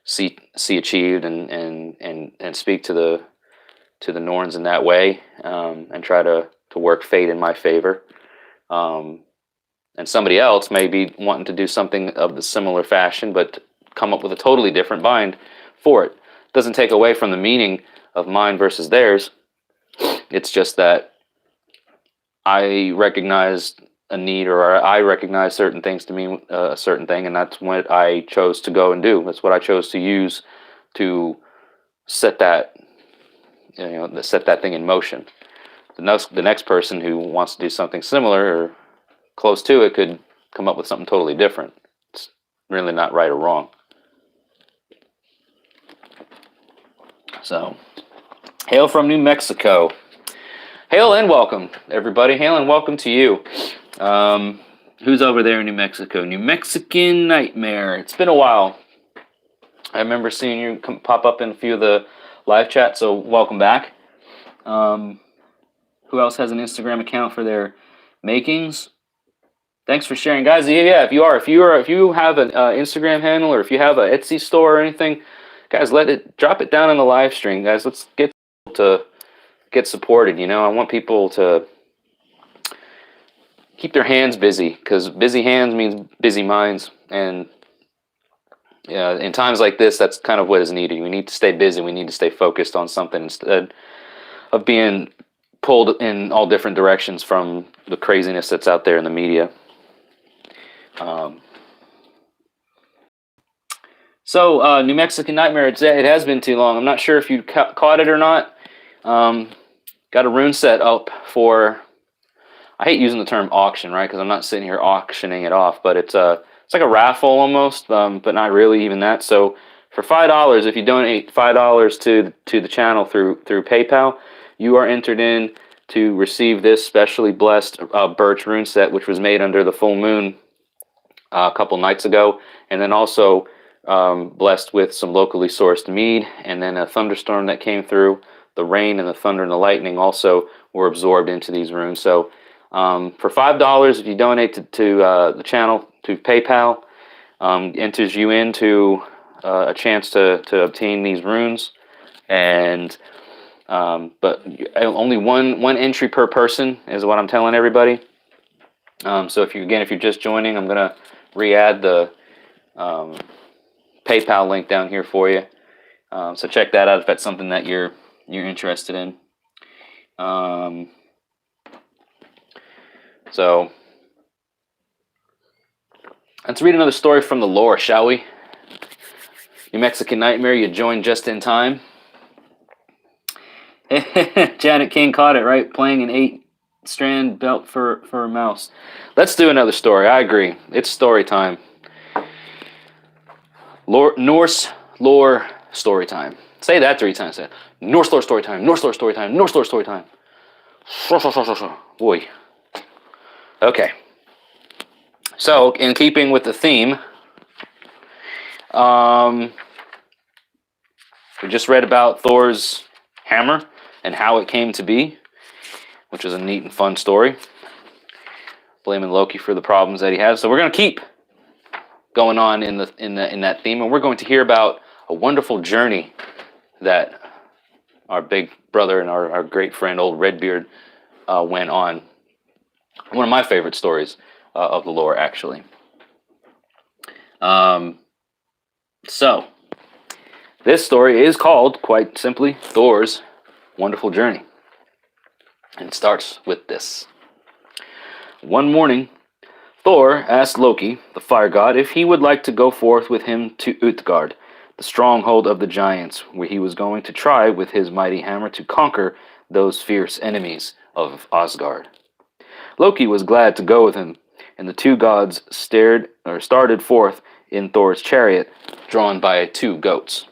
see achieved, and speak to the Norns in that way, and try to work fate in my favor. And somebody else may be wanting to do something of the similar fashion, but come up with a totally different bind for it. Doesn't take away from the meaning of mine versus theirs. It's just that I recognize a need, or I recognize certain things to mean a certain thing, and that's what I chose to go and do. That's what I chose to use to set that, set that thing in motion. The next person who wants to do something similar or close to it could come up with something totally different. It's really not right or wrong. So, hail from New Mexico. Hail and welcome, everybody. Hail and welcome to you. Who's over there in New Mexico? New Mexican Nightmare. It's been a while. I remember seeing you pop up in a few of the live chats, so welcome back. Who else has an Instagram account for their makings? Thanks for sharing, guys. Yeah, if you have an Instagram handle, or if you have an Etsy store or anything, guys, drop it down in the live stream, guys. Let's get to get supported. You know, I want people to keep their hands busy, because busy hands means busy minds, and yeah, in times like this, that's kind of what is needed. We need to stay busy. We need to stay focused on something instead of being pulled in all different directions from the craziness that's out there in the media. New Mexican Nightmare, it has been too long. I'm not sure if you caught it or not. Got a rune set up for, I hate using the term auction, right? Because I'm not sitting here auctioning it off, but it's like a raffle almost, but not really even that. So for $5, if you donate $5 to the channel through PayPal, you are entered in to receive this specially blessed birch rune set, which was made under the full moon a couple nights ago, and then also blessed with some locally sourced mead, and then a thunderstorm that came through. The rain and the thunder and the lightning also were absorbed into these runes. So for $5, if you donate to the channel, to PayPal, enters you into a chance to obtain these runes, and but only one entry per person is what I'm telling everybody. So if you're just joining, I'm gonna re-add the PayPal link down here for you. So check that out if that's something that you're interested in. So let's read another story from the lore, shall we? New Mexican Nightmare, you joined just in time. Janet King caught it, right? Playing an 8-strand belt for a mouse. Let's do another story. I agree. It's story time. Norse lore story time. Say that 3 times. Norse lore story time. Norse lore story time. Norse lore story time. Boy. Okay. So, in keeping with the theme, we just read about Thor's hammer and how it came to be, which was a neat and fun story. Blaming Loki for the problems that he has. So we're going to keep going on in that theme, and we're going to hear about a wonderful journey that our big brother and our great friend old Redbeard went on. One of my favorite stories of the lore, actually. So this story is called, quite simply, Thor's Wonderful Journey, and it starts with this. One morning, Thor asked Loki, the fire god, if he would like to go forth with him to Midgard, the stronghold of the giants, where he was going to try with his mighty hammer to conquer those fierce enemies of Asgard. Loki was glad to go with him, and the 2 gods started forth in Thor's chariot, drawn by 2 goats.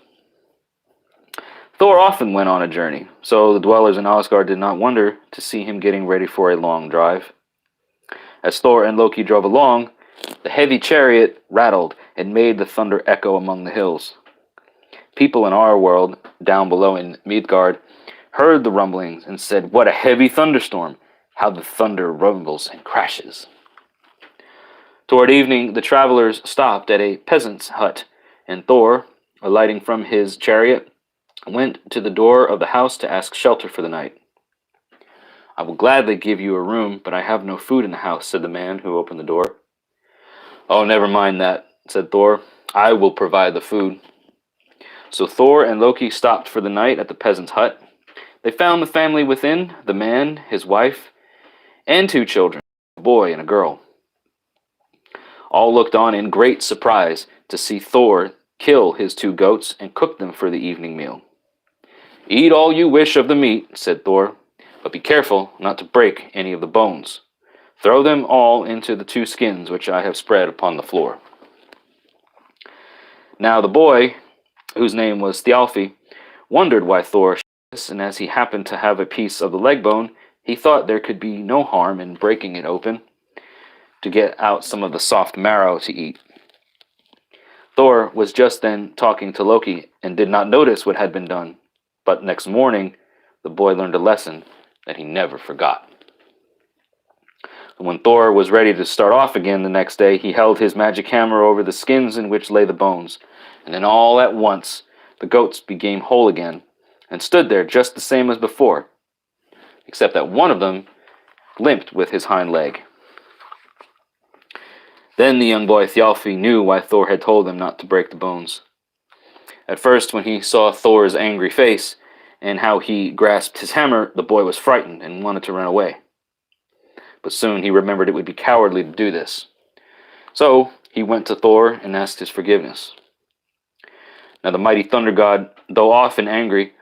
Thor often went on a journey, so the dwellers in Asgard did not wonder to see him getting ready for a long drive. As Thor and Loki drove along, the heavy chariot rattled and made the thunder echo among the hills. People in our world, down below in Midgard, heard the rumblings and said, "What a heavy thunderstorm! How the thunder rumbles and crashes." Toward evening, the travelers stopped at a peasant's hut, and Thor, alighting from his chariot, went to the door of the house to ask shelter for the night. "I will gladly give you a room, but I have no food in the house," said the man who opened the door. "Oh, never mind that," said Thor. "I will provide the food." So Thor and Loki stopped for the night at the peasant's hut. They found the family within, the man, his wife, and 2 children, a boy and a girl. All looked on in great surprise to see Thor kill his 2 goats and cook them for the evening meal. "Eat all you wish of the meat," said Thor, "but be careful not to break any of the bones. Throw them all into the 2 skins which I have spread upon the floor." Now the boy, whose name was Thialfi, wondered why Thor should do this, and as he happened to have a piece of the leg bone, he thought there could be no harm in breaking it open. to get out some of the soft marrow to eat. Thor was just then talking to Loki and did not notice what had been done, but next morning the boy learned a lesson that he never forgot. When Thor was ready to start off again the next day, he held his magic hammer over the skins in which lay the bones, and then all at once the goats became whole again, and stood there just the same as before, except that one of them limped with his hind leg. Then the young boy Thjalfi knew why Thor had told him not to break the bones. At first, when he saw Thor's angry face and how he grasped his hammer, the boy was frightened and wanted to run away. But soon he remembered it would be cowardly to do this. So he went to Thor and asked his forgiveness. Now the mighty thunder god, though often angry,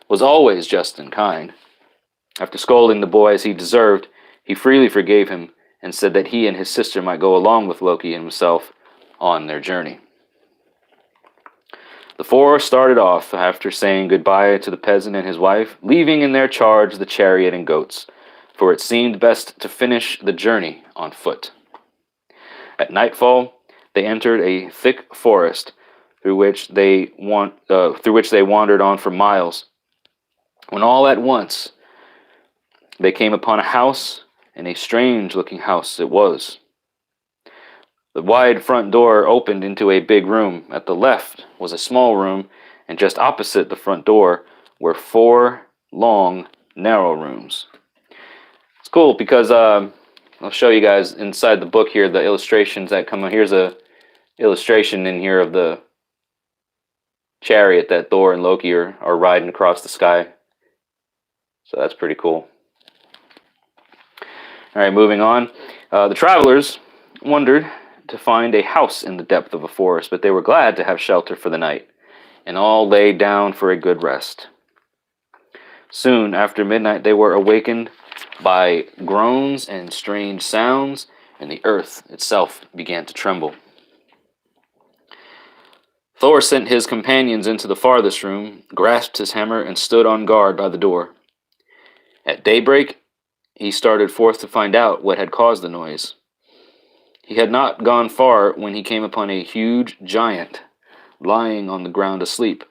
was always just and kind. After scolding the boy as he deserved, he freely forgave him and said that he and his sister might go along with Loki and himself on their journey. The four started off after saying goodbye to the peasant and his wife, leaving in their charge the chariot and goats, for it seemed best to finish the journey on foot. At nightfall, they entered a thick forest through which they wandered on for miles, when all at once they came upon a house, and a strange-looking house it was. The wide front door opened into a big room. At the left was a small room, and just opposite the front door were 4 long, narrow rooms. It's cool because I'll show you guys inside the book here the illustrations that come on. Here's a illustration in here of the chariot that Thor and Loki are riding across the sky. So that's pretty cool. All right, moving on. The travelers wondered to find a house in the depth of a forest, but they were glad to have shelter for the night, and all lay down for a good rest. Soon after midnight they were awakened by groans and strange sounds, and the earth itself began to tremble. Thor sent his companions into the farthest room, grasped his hammer, and stood on guard by the door. At daybreak, he started forth to find out what had caused the noise. He had not gone far when he came upon a huge giant lying on the ground asleep,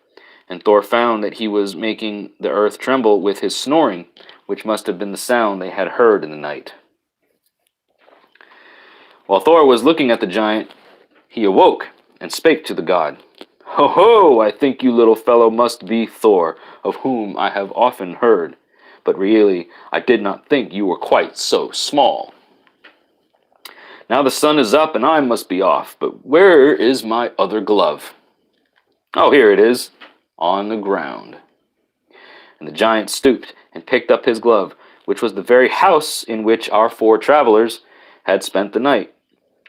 and Thor found that he was making the earth tremble with his snoring, which must have been the sound they had heard in the night. While Thor was looking at the giant, he awoke and spake to the god. "Ho ho! I think you little fellow must be Thor, of whom I have often heard. But really, I did not think you were quite so small. Now the sun is up and I must be off, but where is my other glove? Oh, here it is, on the ground." And the giant stooped and picked up his glove, which was the very house in which our 4 travelers had spent the night,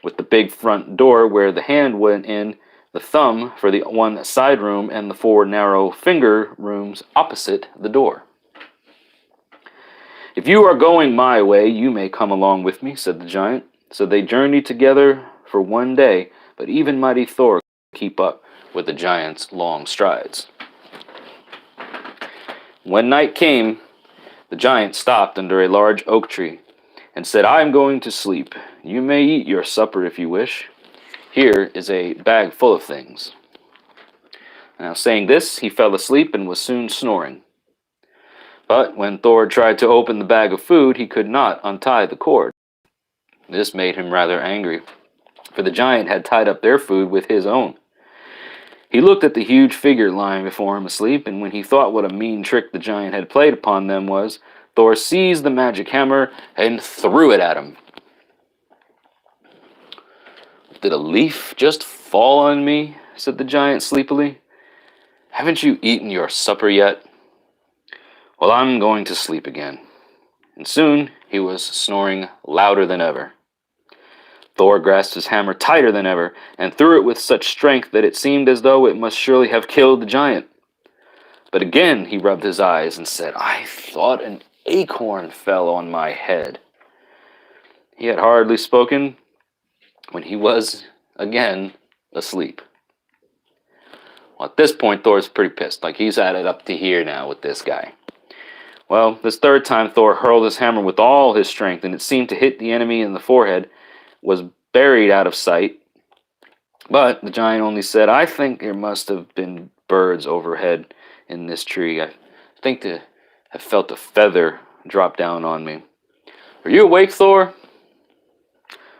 with the big front door where the hand went in, the thumb for the one side room, and the 4 narrow finger rooms opposite the door. "If you are going my way, you may come along with me," said the giant. So they journeyed together for one day, but even mighty Thor could keep up with the giant's long strides. When night came, the giant stopped under a large oak tree and said, "I am going to sleep. You may eat your supper if you wish. Here is a bag full of things." Now saying this, he fell asleep and was soon snoring. But when Thor tried to open the bag of food, he could not untie the cord. This made him rather angry, for the giant had tied up their food with his own. He looked at the huge figure lying before him asleep, and when he thought what a mean trick the giant had played upon them was, Thor seized the magic hammer and threw it at him. "Did a leaf just fall on me?" said the giant sleepily. "Haven't you eaten your supper yet? Well, I'm going to sleep again." And soon he was snoring louder than ever. Thor grasped his hammer tighter than ever, and threw it with such strength that it seemed as though it must surely have killed the giant. But again he rubbed his eyes and said, "I thought an acorn fell on my head." He had hardly spoken when he was again asleep. Well, at this point, Thor's pretty pissed. Like, he's had it up to here now with this guy. Well, this third time Thor hurled his hammer with all his strength, and it seemed to hit the enemy in the forehead, was buried out of sight, but the giant only said, "I think there must have been birds overhead in this tree. I think to have felt a feather drop down on me. Are you awake, Thor?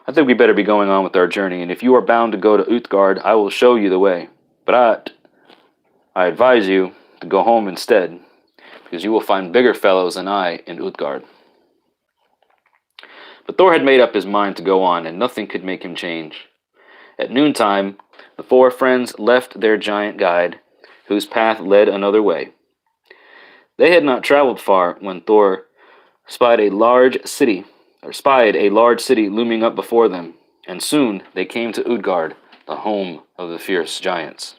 I think we better be going on with our journey, and if you are bound to go to Utgard, I will show you the way. But I advise you to go home instead, because you will find bigger fellows than I in Utgard." But Thor had made up his mind to go on, and nothing could make him change. At noontime, the four friends left their giant guide, whose path led another way. They had not traveled far when Thor spied a large city looming up before them, and soon they came to Utgard, the home of the fierce giants.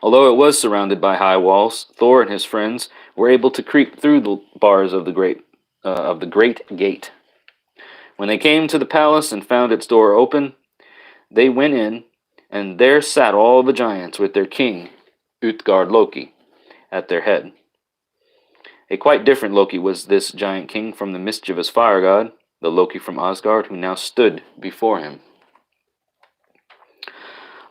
Although it was surrounded by high walls, Thor and his friends were able to creep through the bars of the great gate. When they came to the palace and found its door open, they went in, and there sat all the giants with their king, Utgard Loki, at their head. A quite different Loki was this giant king from the mischievous fire god, the Loki from Asgard, who now stood before him.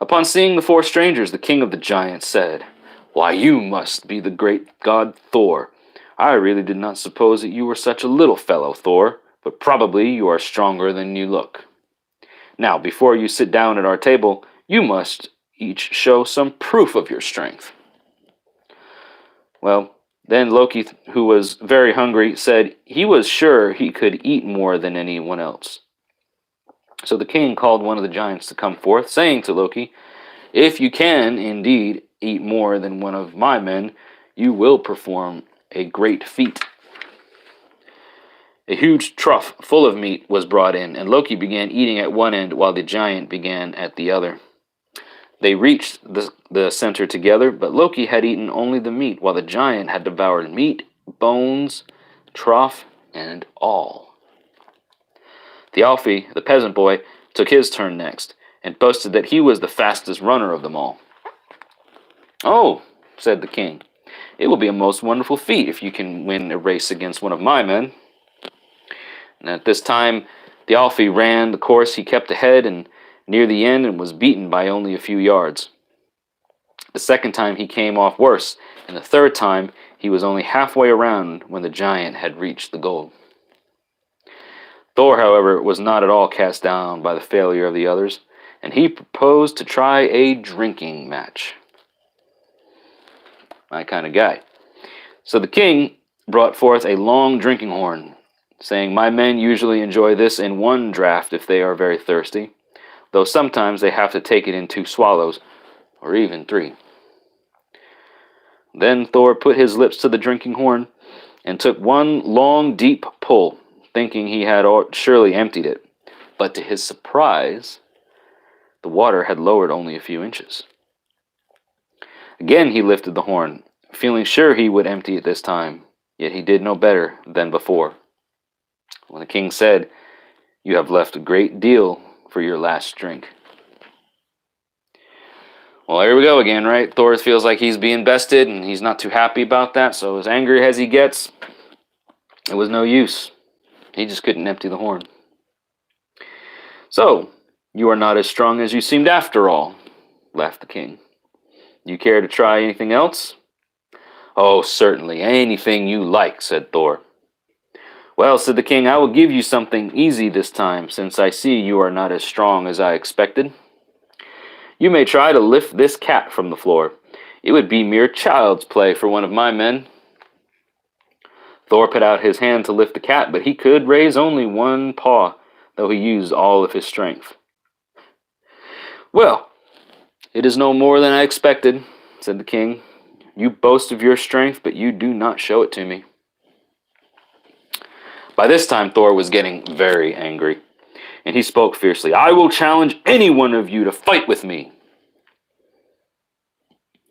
Upon seeing the four strangers, the king of the giants said, "Why, you must be the great god Thor. I really did not suppose that you were such a little fellow, Thor, but probably you are stronger than you look. Now, before you sit down at our table, you must each show some proof of your strength." Well, then Loki, who was very hungry, said he was sure he could eat more than anyone else. So the king called one of the giants to come forth, saying to Loki, "If you can indeed eat more than one of my men, you will perform a great feat." A huge trough full of meat was brought in, and Loki began eating at one end while the giant began at the other. They reached the center together, but Loki had eaten only the meat, while the giant had devoured meat, bones, trough, and all. Thialfi, the peasant boy, took his turn next, and boasted that he was the fastest runner of them all. "Oh," said the king, "it will be a most wonderful feat if you can win a race against one of my men." And at this time, Thialfi ran the course. He kept ahead and near the end and was beaten by only a few yards. The second time he came off worse, and the third time he was only halfway around when the giant had reached the goal. Thor, however, was not at all cast down by the failure of the others, and he proposed to try a drinking match. My kind of guy. So the king brought forth a long drinking horn, saying, "My men usually enjoy this in one draught if they are very thirsty, though sometimes they have to take it in 2 swallows, or even 3. Then Thor put his lips to the drinking horn and took one long, deep pull, thinking he had surely emptied it. But to his surprise, the water had lowered only a few inches. Again he lifted the horn, feeling sure he would empty it this time, yet he did no better than before. When the king said, "You have left a great deal for your last drink." Well, here we go again, right? Thor feels like he's being bested, and he's not too happy about that, so as angry as he gets, it was no use. He just couldn't empty the horn. "So, you are not as strong as you seemed after all," laughed the king. "You care to try anything else?" "Oh, certainly, anything you like," said Thor. "Well," said the king, "I will give you something easy this time, since I see you are not as strong as I expected. You may try to lift this cat from the floor. It would be mere child's play for one of my men." Thor put out his hand to lift the cat, but he could raise only one paw, though he used all of his strength. "Well, it is no more than I expected," said the king. "You boast of your strength, but you do not show it to me." By this time, Thor was getting very angry, and he spoke fiercely. "I will challenge any one of you to fight with me."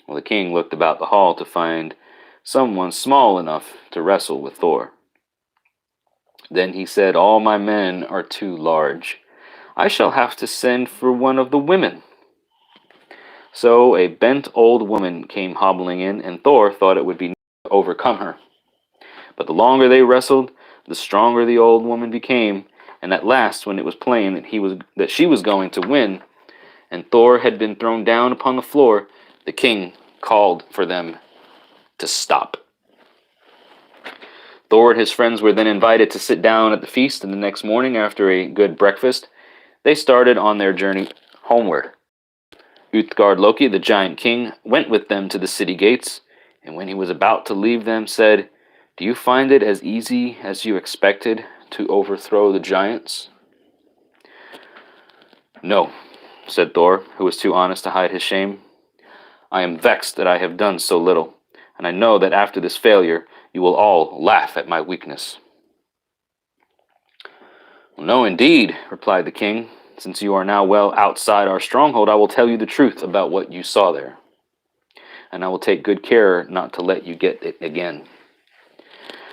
Well, the king looked about the hall to find someone small enough to wrestle with Thor. Then he said, "All my men are too large. I shall have to send for one of the women." So a bent old woman came hobbling in, and Thor thought it would be to overcome her. But the longer they wrestled, the stronger the old woman became, And at last, when it was plain that she was going to win, and Thor had been thrown down upon the floor, the king called for them to stop. Thor and his friends were then invited to sit down at the feast, and the next morning, after a good breakfast, they started on their journey homeward. Utgard Loki, the giant king, went with them to the city gates, and when he was about to leave them, said, "Do you find it as easy as you expected to overthrow the giants?" "No," said Thor, who was too honest to hide his shame. "I am vexed that I have done so little, and I know that after this failure you will all laugh at my weakness." "Well, no, indeed," replied the king. "Since you are now well outside our stronghold, I will tell you the truth about what you saw there, and I will take good care not to let you get it again.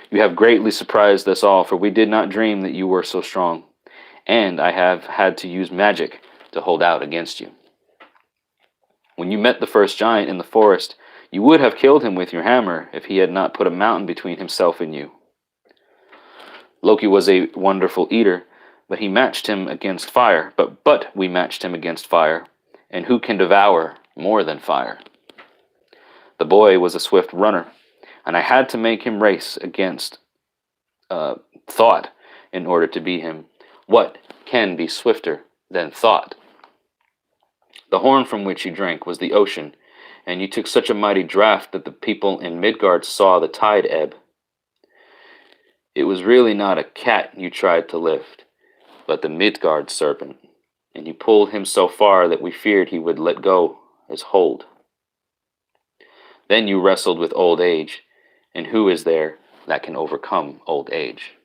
You have greatly surprised us all, for we did not dream that you were so strong, and I have had to use magic to hold out against you. When you met the first giant in the forest, you would have killed him with your hammer if he had not put a mountain between himself and you. Loki was a wonderful eater, but he matched him against fire. But we matched him against fire, and who can devour more than fire? The boy was a swift runner, and I had to make him race against thought in order to beat him. What can be swifter than thought? The horn from which you drank was the ocean, and you took such a mighty draught that the people in Midgard saw the tide ebb. It was really not a cat you tried to lift, but the Midgard serpent, and you pulled him so far that we feared he would let go his hold. Then you wrestled with old age, and who is there that can overcome old age?"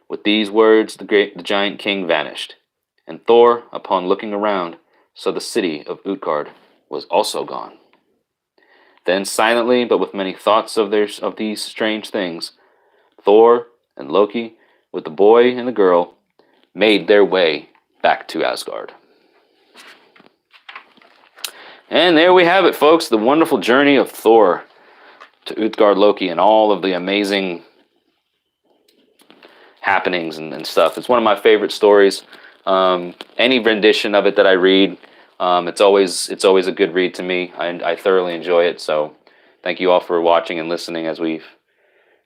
With these words, the giant king vanished, and Thor, upon looking around, saw the city of Utgard was also gone. Then silently, but with many thoughts of these strange things, Thor and Loki, with the boy and the girl, made their way back to Asgard. And there we have it, folks, the wonderful journey of Thor to Utgard Loki and all of the amazing happenings and stuff. It's one of my favorite stories. Any rendition of it that I read, it's always a good read to me. I thoroughly enjoy it. So thank you all for watching and listening as we've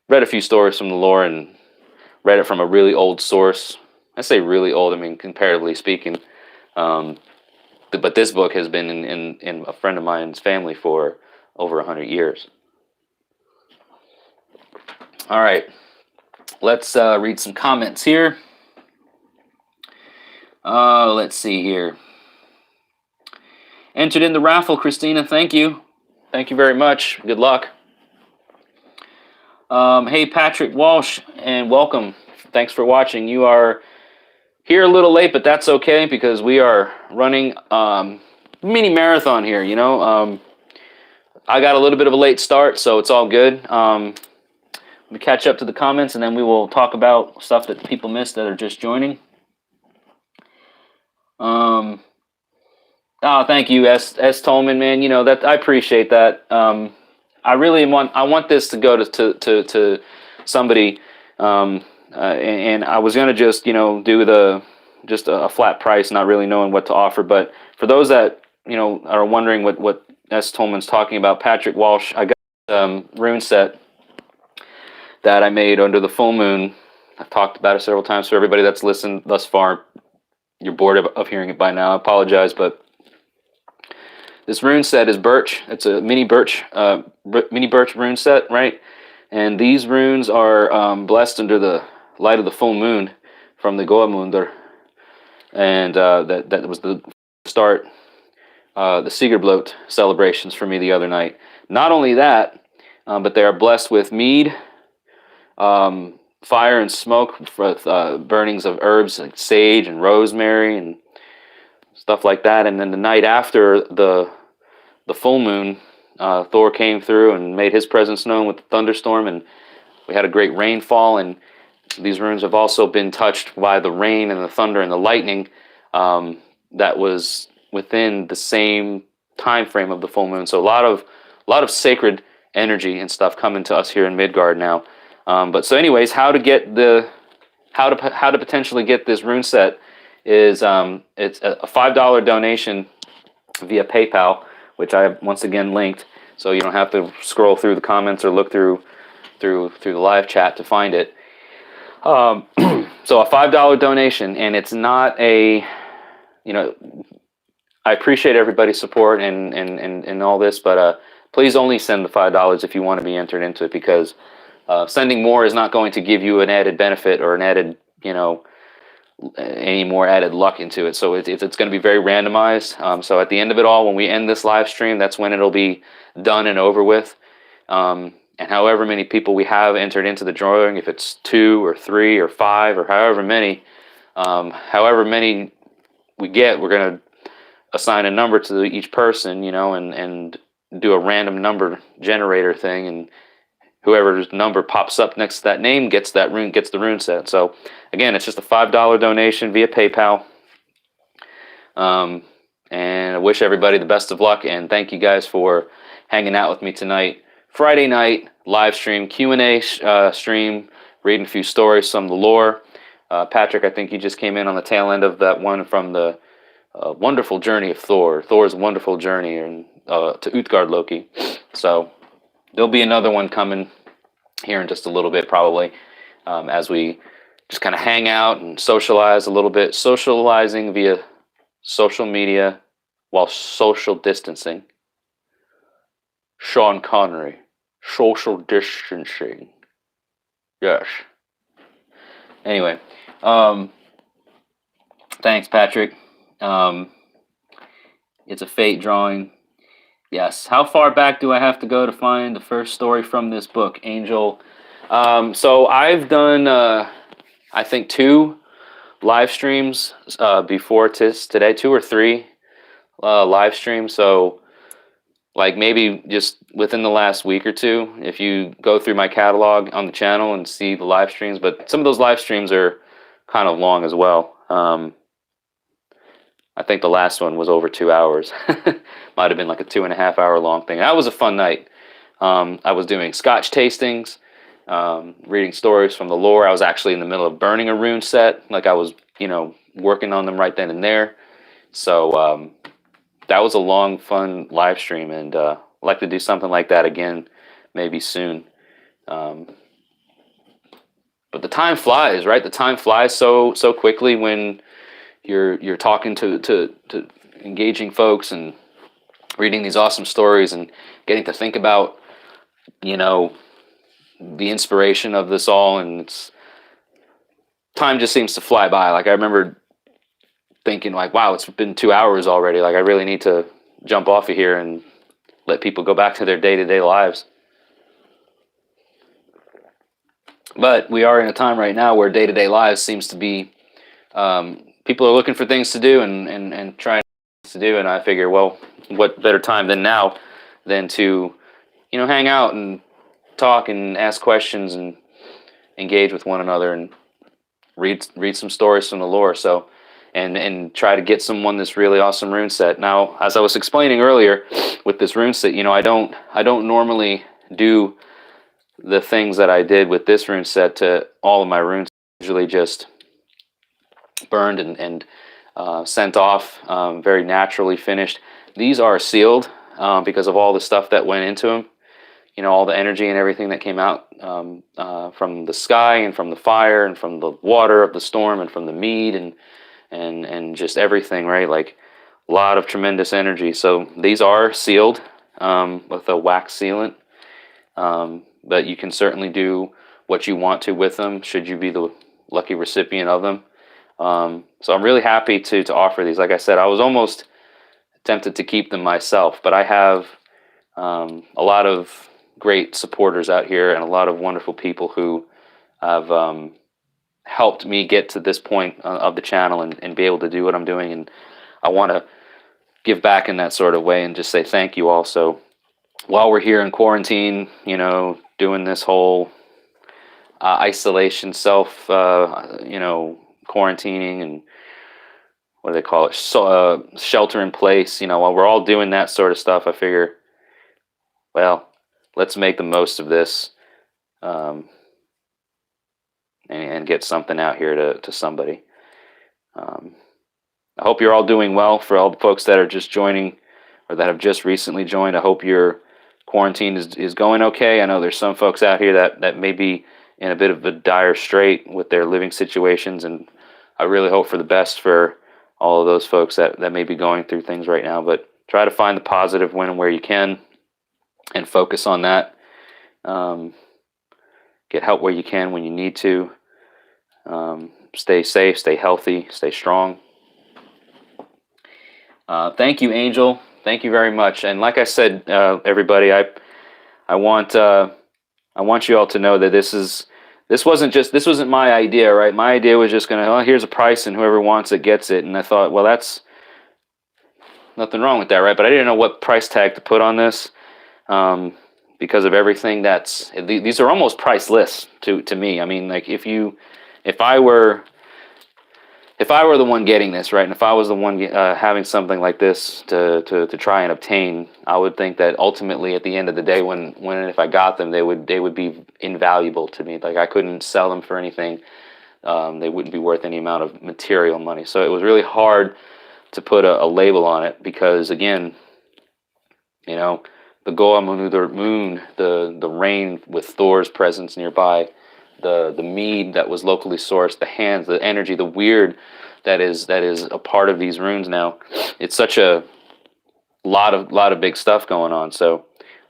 read a few stories from the lore and read it from a really old source. I say really old, I mean comparatively speaking. But this book has been in a friend of mine's family for over 100 years. All right, let's read some comments here. Let's see here. Entered in the raffle, Christina. Thank you. Thank you very much. Good luck. Hey, Patrick Walsh, and welcome. Thanks for watching. You are here a little late, but that's okay because we are running mini marathon here. You know, I got a little bit of a late start, so it's all good. We catch up to the comments, and then we will talk about stuff that people missed that are just joining. Oh, thank you, S. Tolman, man. You know that I appreciate that. I really want this to go to somebody, and I was gonna just do just a flat price, not really knowing what to offer. But for those that are wondering what S. Tolman's talking about, Patrick Walsh, I got rune set that I made under the full moon. I've talked about it several times. For everybody that's listened thus far, you're bored of hearing it by now. I apologize, but this rune set is birch. It's a mini birch rune set, right? And these runes are blessed under the light of the full moon from the Goamundur, and that was the start, the Sigurblot celebrations for me the other night. Not only that, but they are blessed with mead, fire and smoke with burnings of herbs like sage and rosemary and stuff like that. And then the night after the full moon, Thor came through and made his presence known with the thunderstorm, and we had a great rainfall. And these runes have also been touched by the rain and the thunder and the lightning that was within the same time frame of the full moon. So a lot of sacred energy and stuff coming to us here in Midgard now. But so anyways, how to get the how to potentially get this rune set is it's a $5 donation via PayPal, which I have once again linked, so you don't have to scroll through the comments or look through the live chat to find it. So a $5 donation, and it's not a, you know, I appreciate everybody's support and all this, but please only send the $5 if you want to be entered into it, because sending more is not going to give you an added benefit or an added, you know, any more added luck into it. So it's going to be very randomized. So at the end of it all, when we end this live stream, that's when it'll be done and over with. And however many people we have entered into the drawing, if it's 2 or 3 or 5 or however many we get, we're going to assign a number to each person, you know, and do a random number generator thing, and whoever's number pops up next to that name gets the rune set. So again, it's just a $5 donation via PayPal. And I wish everybody the best of luck, and thank you guys for hanging out with me tonight. Friday night live stream, Q&A stream, reading a few stories, some of the lore. Patrick, I think you just came in on the tail end of that one from the wonderful journey of Thor's wonderful journey to Utgard Loki. So there'll be another one coming here in just a little bit, probably, as we just kind of hang out and socialize a little bit, socializing via social media while social distancing. Sean Connery, social distancing. Yes. Anyway, thanks, Patrick. It's a fate drawing. Yes. How far back do I have to go to find the first story from this book, Angel? So I've done, I think, 2 live streams before today, 2 or 3 live streams. So like maybe just within the last week or 2, if you go through my catalog on the channel and see the live streams, but some of those live streams are kind of long as well. I think the last one was over 2 hours. Might have been like a 2.5 hour long thing. That was a fun night. I was doing scotch tastings, reading stories from the lore. I was actually in the middle of burning a rune set. Like I was, you know, working on them right then and there. So that was a long, fun live stream, and I'd like to do something like that again, maybe soon. But the time flies, right? The time flies so quickly when you're talking to engaging folks and reading these awesome stories and getting to think about, you know, the inspiration of this all, and time just seems to fly by. Like I remember thinking like, wow, it's been 2 hours already. Like I really need to jump off of here and let people go back to their day-to-day lives. But we are in a time right now where day-to-day lives seems to be, people are looking for things to do and trying to do. And I figure, well, what better time than now than to, you know, hang out and talk and ask questions and engage with one another and read some stories from the lore. So, and try to get someone this really awesome rune set. Now, as I was explaining earlier with this rune set, you know, I don't normally do the things that I did with this rune set to all of my runes. Usually just burned and sent off, very naturally finished. These are sealed because of all the stuff that went into them. You know, all the energy and everything that came out from the sky and from the fire and from the water of the storm and from the mead and just everything, right? Like a lot of tremendous energy. So these are sealed with a wax sealant, but you can certainly do what you want to with them should you be the lucky recipient of them. So I'm really happy to offer these. Like I said, I was almost tempted to keep them myself, but I have a lot of great supporters out here and a lot of wonderful people who have helped me get to this point of the channel and be able to do what I'm doing. And I want to give back in that sort of way and just say thank you all. So while we're here in quarantine, you know, doing this whole isolation, self, you know, quarantining and what do they call it? So, shelter in place, you know, while we're all doing that sort of stuff, I figure, well, let's make the most of this. and get something out here to somebody. I hope you're all doing well. For all the folks that are just joining or that have just recently joined, I hope your quarantine is going okay. I know there's some folks out here that may be in a bit of a dire strait with their living situations, and I really hope for the best for all of those folks that may be going through things right now. But try to find the positive when and where you can and focus on that. Get help where you can when you need to. Stay safe, stay healthy, stay strong. Thank you, Angel. Thank you very much. And like I said, everybody, I want you all to know that this wasn't my idea, right? My idea was just here's a price and whoever wants it gets it. And I thought, well, that's nothing wrong with that, right? But I didn't know what price tag to put on this because of everything these are almost priceless to me. I mean, like if I were the one getting this, right, and if I was the one having something like this to try and obtain, I would think that ultimately at the end of the day, when if I got them, they would be invaluable to me. Like I couldn't sell them for anything. They wouldn't be worth any amount of material money. So it was really hard to put a label on it because, again, the Goa-Munudar moon, the rain with Thor's presence nearby, the mead that was locally sourced, the hands, the energy, the weird that is a part of these runes now. It's such a lot of big stuff going on. So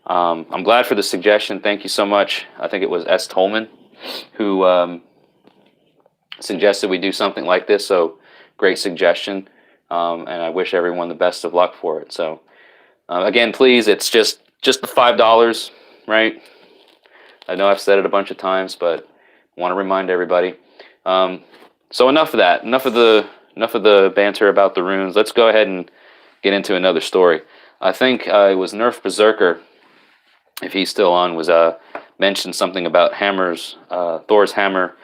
I'm glad for the suggestion. Thank you so much. I think it was S. Tolman who suggested we do something like this. So great suggestion, and I wish everyone the best of luck for it. So again, please, it's just the $5, right? I know I've said it a bunch of times, but I want to remind everybody. So enough of that. Enough of the banter about the runes. Let's go ahead and get into another story. I think it was Nerf Berserker, if he's still on, was mentioned something about hammers, Thor's hammer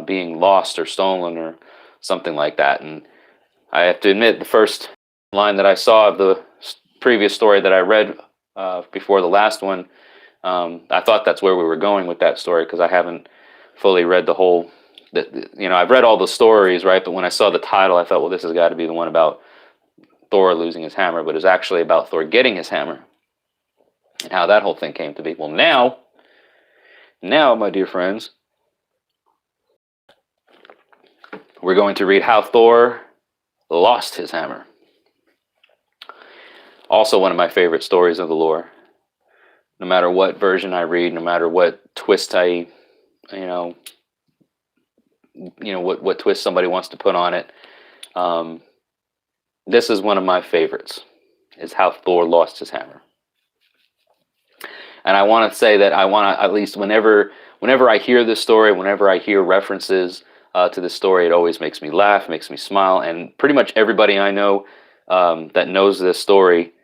being lost or stolen or something like that. And I have to admit, the first line that I saw of the previous story that I read before the last one, I thought that's where we were going with that story because I haven't fully read the whole. I've read all the stories, right? But when I saw the title, I thought, well, this has got to be the one about Thor losing his hammer. But it's actually about Thor getting his hammer and how that whole thing came to be. Well, now, my dear friends, we're going to read how Thor lost his hammer. Also one of my favorite stories of the lore. No matter what version I read, no matter what twist what twist somebody wants to put on it, this is one of my favorites, is how Thor lost his hammer. And I want to say that I want to, at least whenever I hear this story, whenever I hear references to this story, it always makes me laugh, makes me smile, and pretty much everybody I know that knows this story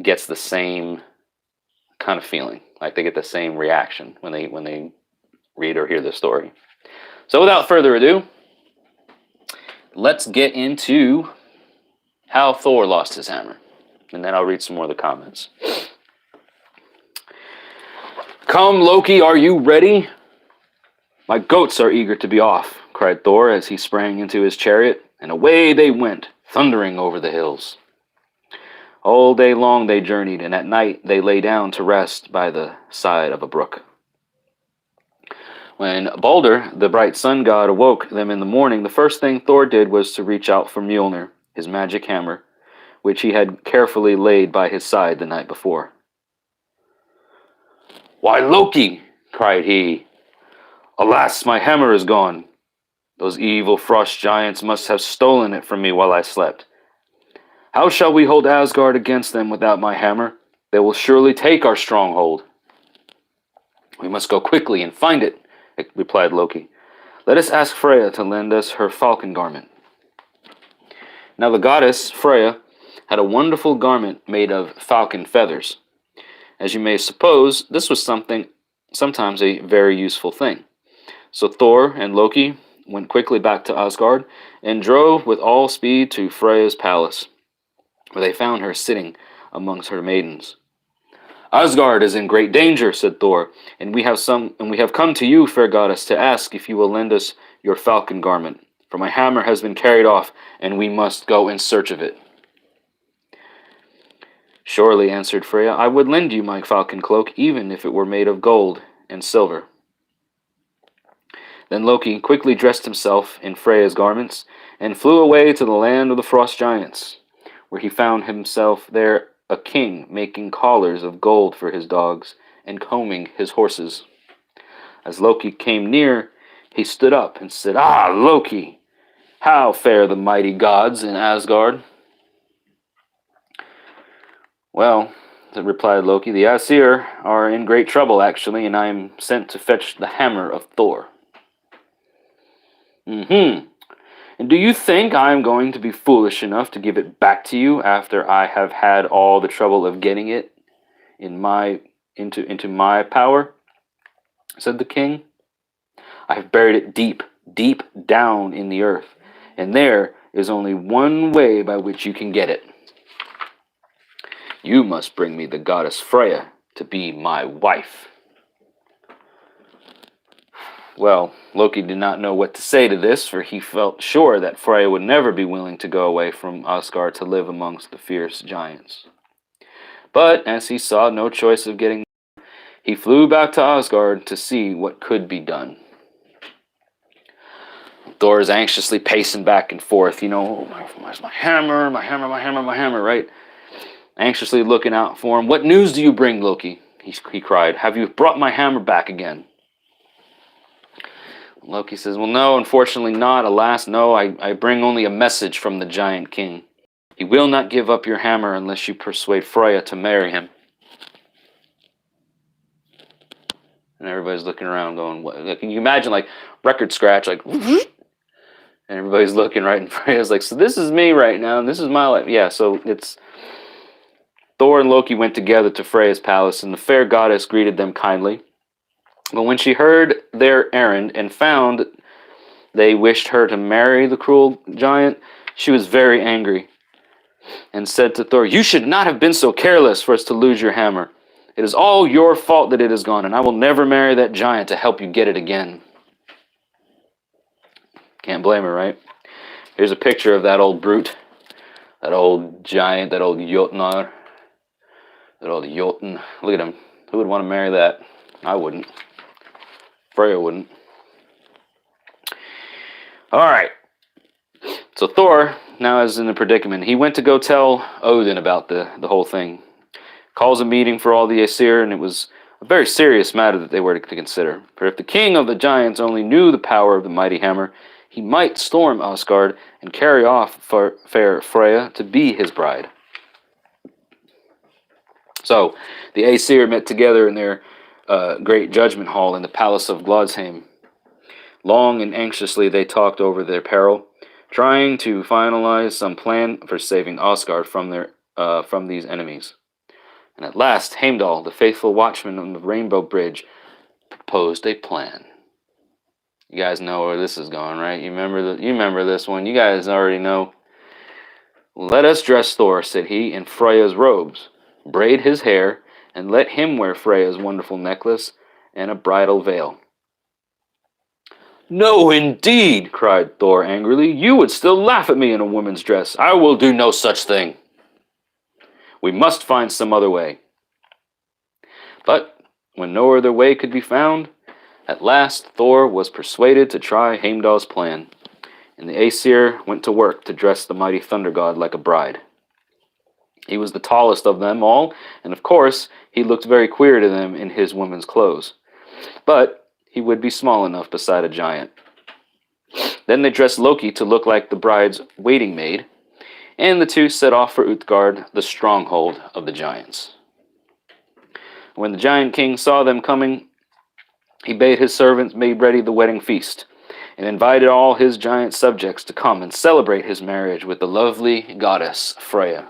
gets the same kind of feeling. Like they get the same reaction when they read or hear this story. So without further ado, let's get into how Thor lost his hammer. And then I'll read some more of the comments. "Come, Loki, are you ready? My goats are eager to be off," cried Thor as he sprang into his chariot, and away they went, thundering over the hills. All day long they journeyed, and at night they lay down to rest by the side of a brook. When Balder, the bright sun god, awoke them in the morning, the first thing Thor did was to reach out for Mjolnir, his magic hammer, which he had carefully laid by his side the night before. "Why, Loki!" cried he. "Alas, my hammer is gone. Those evil frost giants must have stolen it from me while I slept. How shall we hold Asgard against them without my hammer? They will surely take our stronghold." "We must go quickly and find it," replied Loki. "Let us ask Freya to lend us her falcon garment." Now the goddess, Freya, had a wonderful garment made of falcon feathers. As you may suppose, this was sometimes a very useful thing. So Thor and Loki went quickly back to Asgard and drove with all speed to Freya's palace, where they found her sitting amongst her maidens. Asgard is in great danger, said Thor, and we have come to you, fair goddess, to ask if you will lend us your falcon garment, for my hammer has been carried off, and we must go in search of it. Surely, answered Freya, I would lend you my falcon cloak, even if it were made of gold and silver. Then Loki quickly dressed himself in Freya's garments, and flew away to the land of the frost giants, where he found himself there a king making collars of gold for his dogs, and combing his horses. As Loki came near, he stood up and said, Ah, Loki, how fare the mighty gods in Asgard? Well, replied Loki, the Aesir are in great trouble, actually, and I am sent to fetch the hammer of Thor. And do you think I am going to be foolish enough to give it back to you after I have had all the trouble of getting it into my power? Said the king. I have buried it deep, deep down in the earth, and there is only one way by which you can get it. You must bring me the goddess Freya to be my wife. Well, Loki did not know what to say to this, for he felt sure that Freya would never be willing to go away from Asgard to live amongst the fierce giants. But as he saw no choice of getting there, he flew back to Asgard to see what could be done. Thor is anxiously pacing back and forth, where's my hammer, right? Anxiously looking out for him. What news do you bring, Loki? He cried. Have you brought my hammer back again? Loki says, well, no, unfortunately not. Alas, no, I bring only a message from the giant king. He will not give up your hammer unless you persuade Freya to marry him. And everybody's looking around going, what? Can you imagine, like, record scratch, like, and everybody's looking, right? And Freya's like, so this is me right now, and this is my life. Yeah, so it's... Thor and Loki went together to Freya's palace, and the fair goddess greeted them kindly. But when she heard their errand and found they wished her to marry the cruel giant, she was very angry and said to Thor, you should not have been so careless for us to lose your hammer. It is all your fault that it is gone, and I will never marry that giant to help you get it again. Can't blame her, right? Here's a picture of that old brute, that old giant, that old Jotnar, that old Jotun. Look at him. Who would want to marry that? I wouldn't. Freya wouldn't. All right. So Thor now is in a predicament. He went to go tell Odin about the whole thing. Calls a meeting for all the Aesir, and it was a very serious matter that they were to consider. For if the king of the giants only knew the power of the mighty hammer, he might storm Asgard and carry off fair Freya to be his bride. So the Aesir met together in their great judgment hall in the palace of Glodsheim. Long and anxiously they talked over their peril, trying to finalize some plan for saving Asgard from these enemies. And at last, Heimdall, the faithful watchman on the Rainbow Bridge, proposed a plan. You guys know where this is going, right? You remember this one. You guys already know. Let us dress Thor, said he, in Freya's robes, braid his hair, and let him wear Freya's wonderful necklace and a bridal veil. No, indeed, cried Thor angrily. You would still laugh at me in a woman's dress. I will do no such thing. We must find some other way. But when no other way could be found, at last Thor was persuaded to try Heimdall's plan, and the Aesir went to work to dress the mighty thunder god like a bride. He was the tallest of them all, and of course he looked very queer to them in his woman's clothes. But he would be small enough beside a giant. Then they dressed Loki to look like the bride's waiting maid, and the two set off for Utgard, the stronghold of the giants. When the giant king saw them coming, he bade his servants make ready the wedding feast, and invited all his giant subjects to come and celebrate his marriage with the lovely goddess Freya.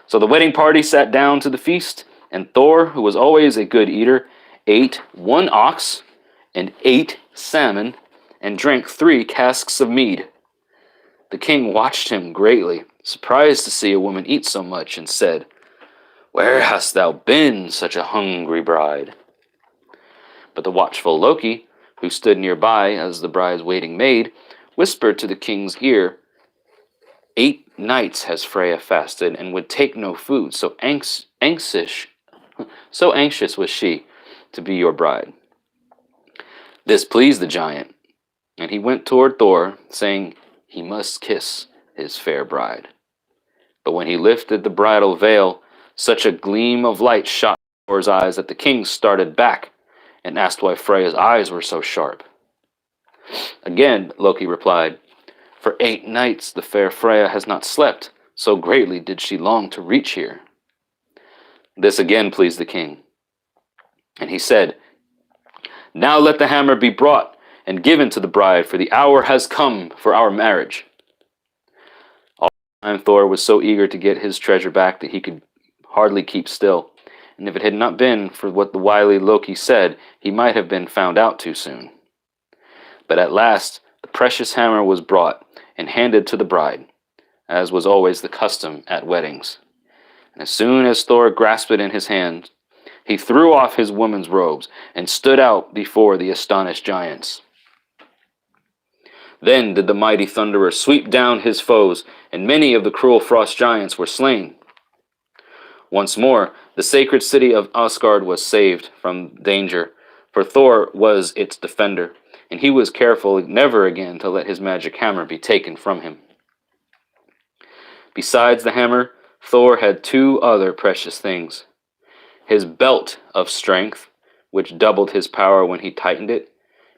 So the wedding party sat down to the feast, and Thor, who was always a good eater, ate 1 ox and 8 salmon, and drank 3 casks of mead. The king watched him greatly, surprised to see a woman eat so much, and said, Where hast thou been, such a hungry bride? But the watchful Loki, who stood nearby as the bride's waiting maid, whispered to the king's ear, 8 nights has Freya fasted and would take no food, so anxious was she to be your bride. This pleased the giant, and he went toward Thor, saying he must kiss his fair bride. But when he lifted the bridal veil, such a gleam of light shot in Thor's eyes that the king started back and asked why Freya's eyes were so sharp. Again, Loki replied, for 8 nights the fair Freya has not slept, so greatly did she long to reach here. This again pleased the king, and he said, now let the hammer be brought and given to the bride, for the hour has come for our marriage. All the time Thor was so eager to get his treasure back that he could hardly keep still, and if it had not been for what the wily Loki said, he might have been found out too soon. But at last the precious hammer was brought and handed to the bride, as was always the custom at weddings. And as soon as Thor grasped it in his hand, he threw off his woman's robes and stood out before the astonished giants. Then did the mighty Thunderer sweep down his foes, and many of the cruel frost giants were slain. Once more, the sacred city of Asgard was saved from danger, for Thor was its defender, and he was careful never again to let his magic hammer be taken from him. Besides the hammer, Thor had 2 other precious things. His belt of strength, which doubled his power when he tightened it,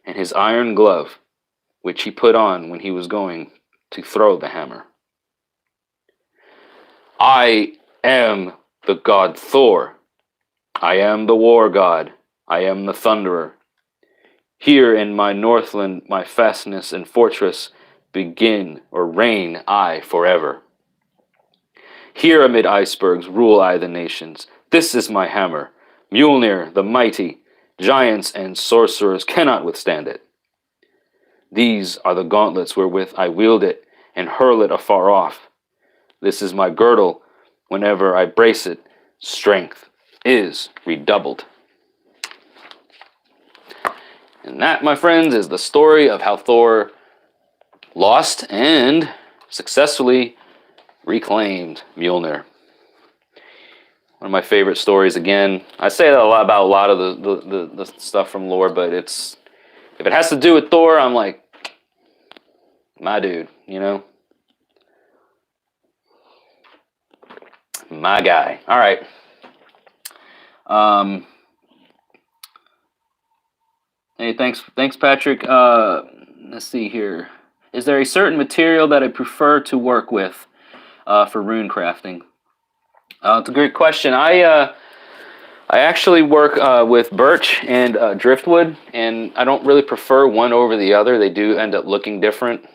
and his iron glove, which he put on when he was going to throw the hammer. I am the god Thor. I am the war god. I am the Thunderer. Here in my Northland, my fastness and fortress, reign I forever. Here amid icebergs rule I the nations. This is my hammer. Mjolnir the mighty, giants and sorcerers cannot withstand it. These are the gauntlets wherewith I wield it and hurl it afar off. This is my girdle. Whenever I brace it, strength is redoubled. And that, my friends, is the story of how Thor lost and successfully reclaimed Mjolnir. One of my favorite stories. Again, I say that about a lot of the stuff from lore, but if it has to do with Thor, I'm like, my dude, you know? My guy. All right. Hey, thanks, Patrick. Let's see here. Is there a certain material that I prefer to work with for rune crafting? It's a great question. I actually work with birch and driftwood, and I don't really prefer one over the other. They do end up looking different.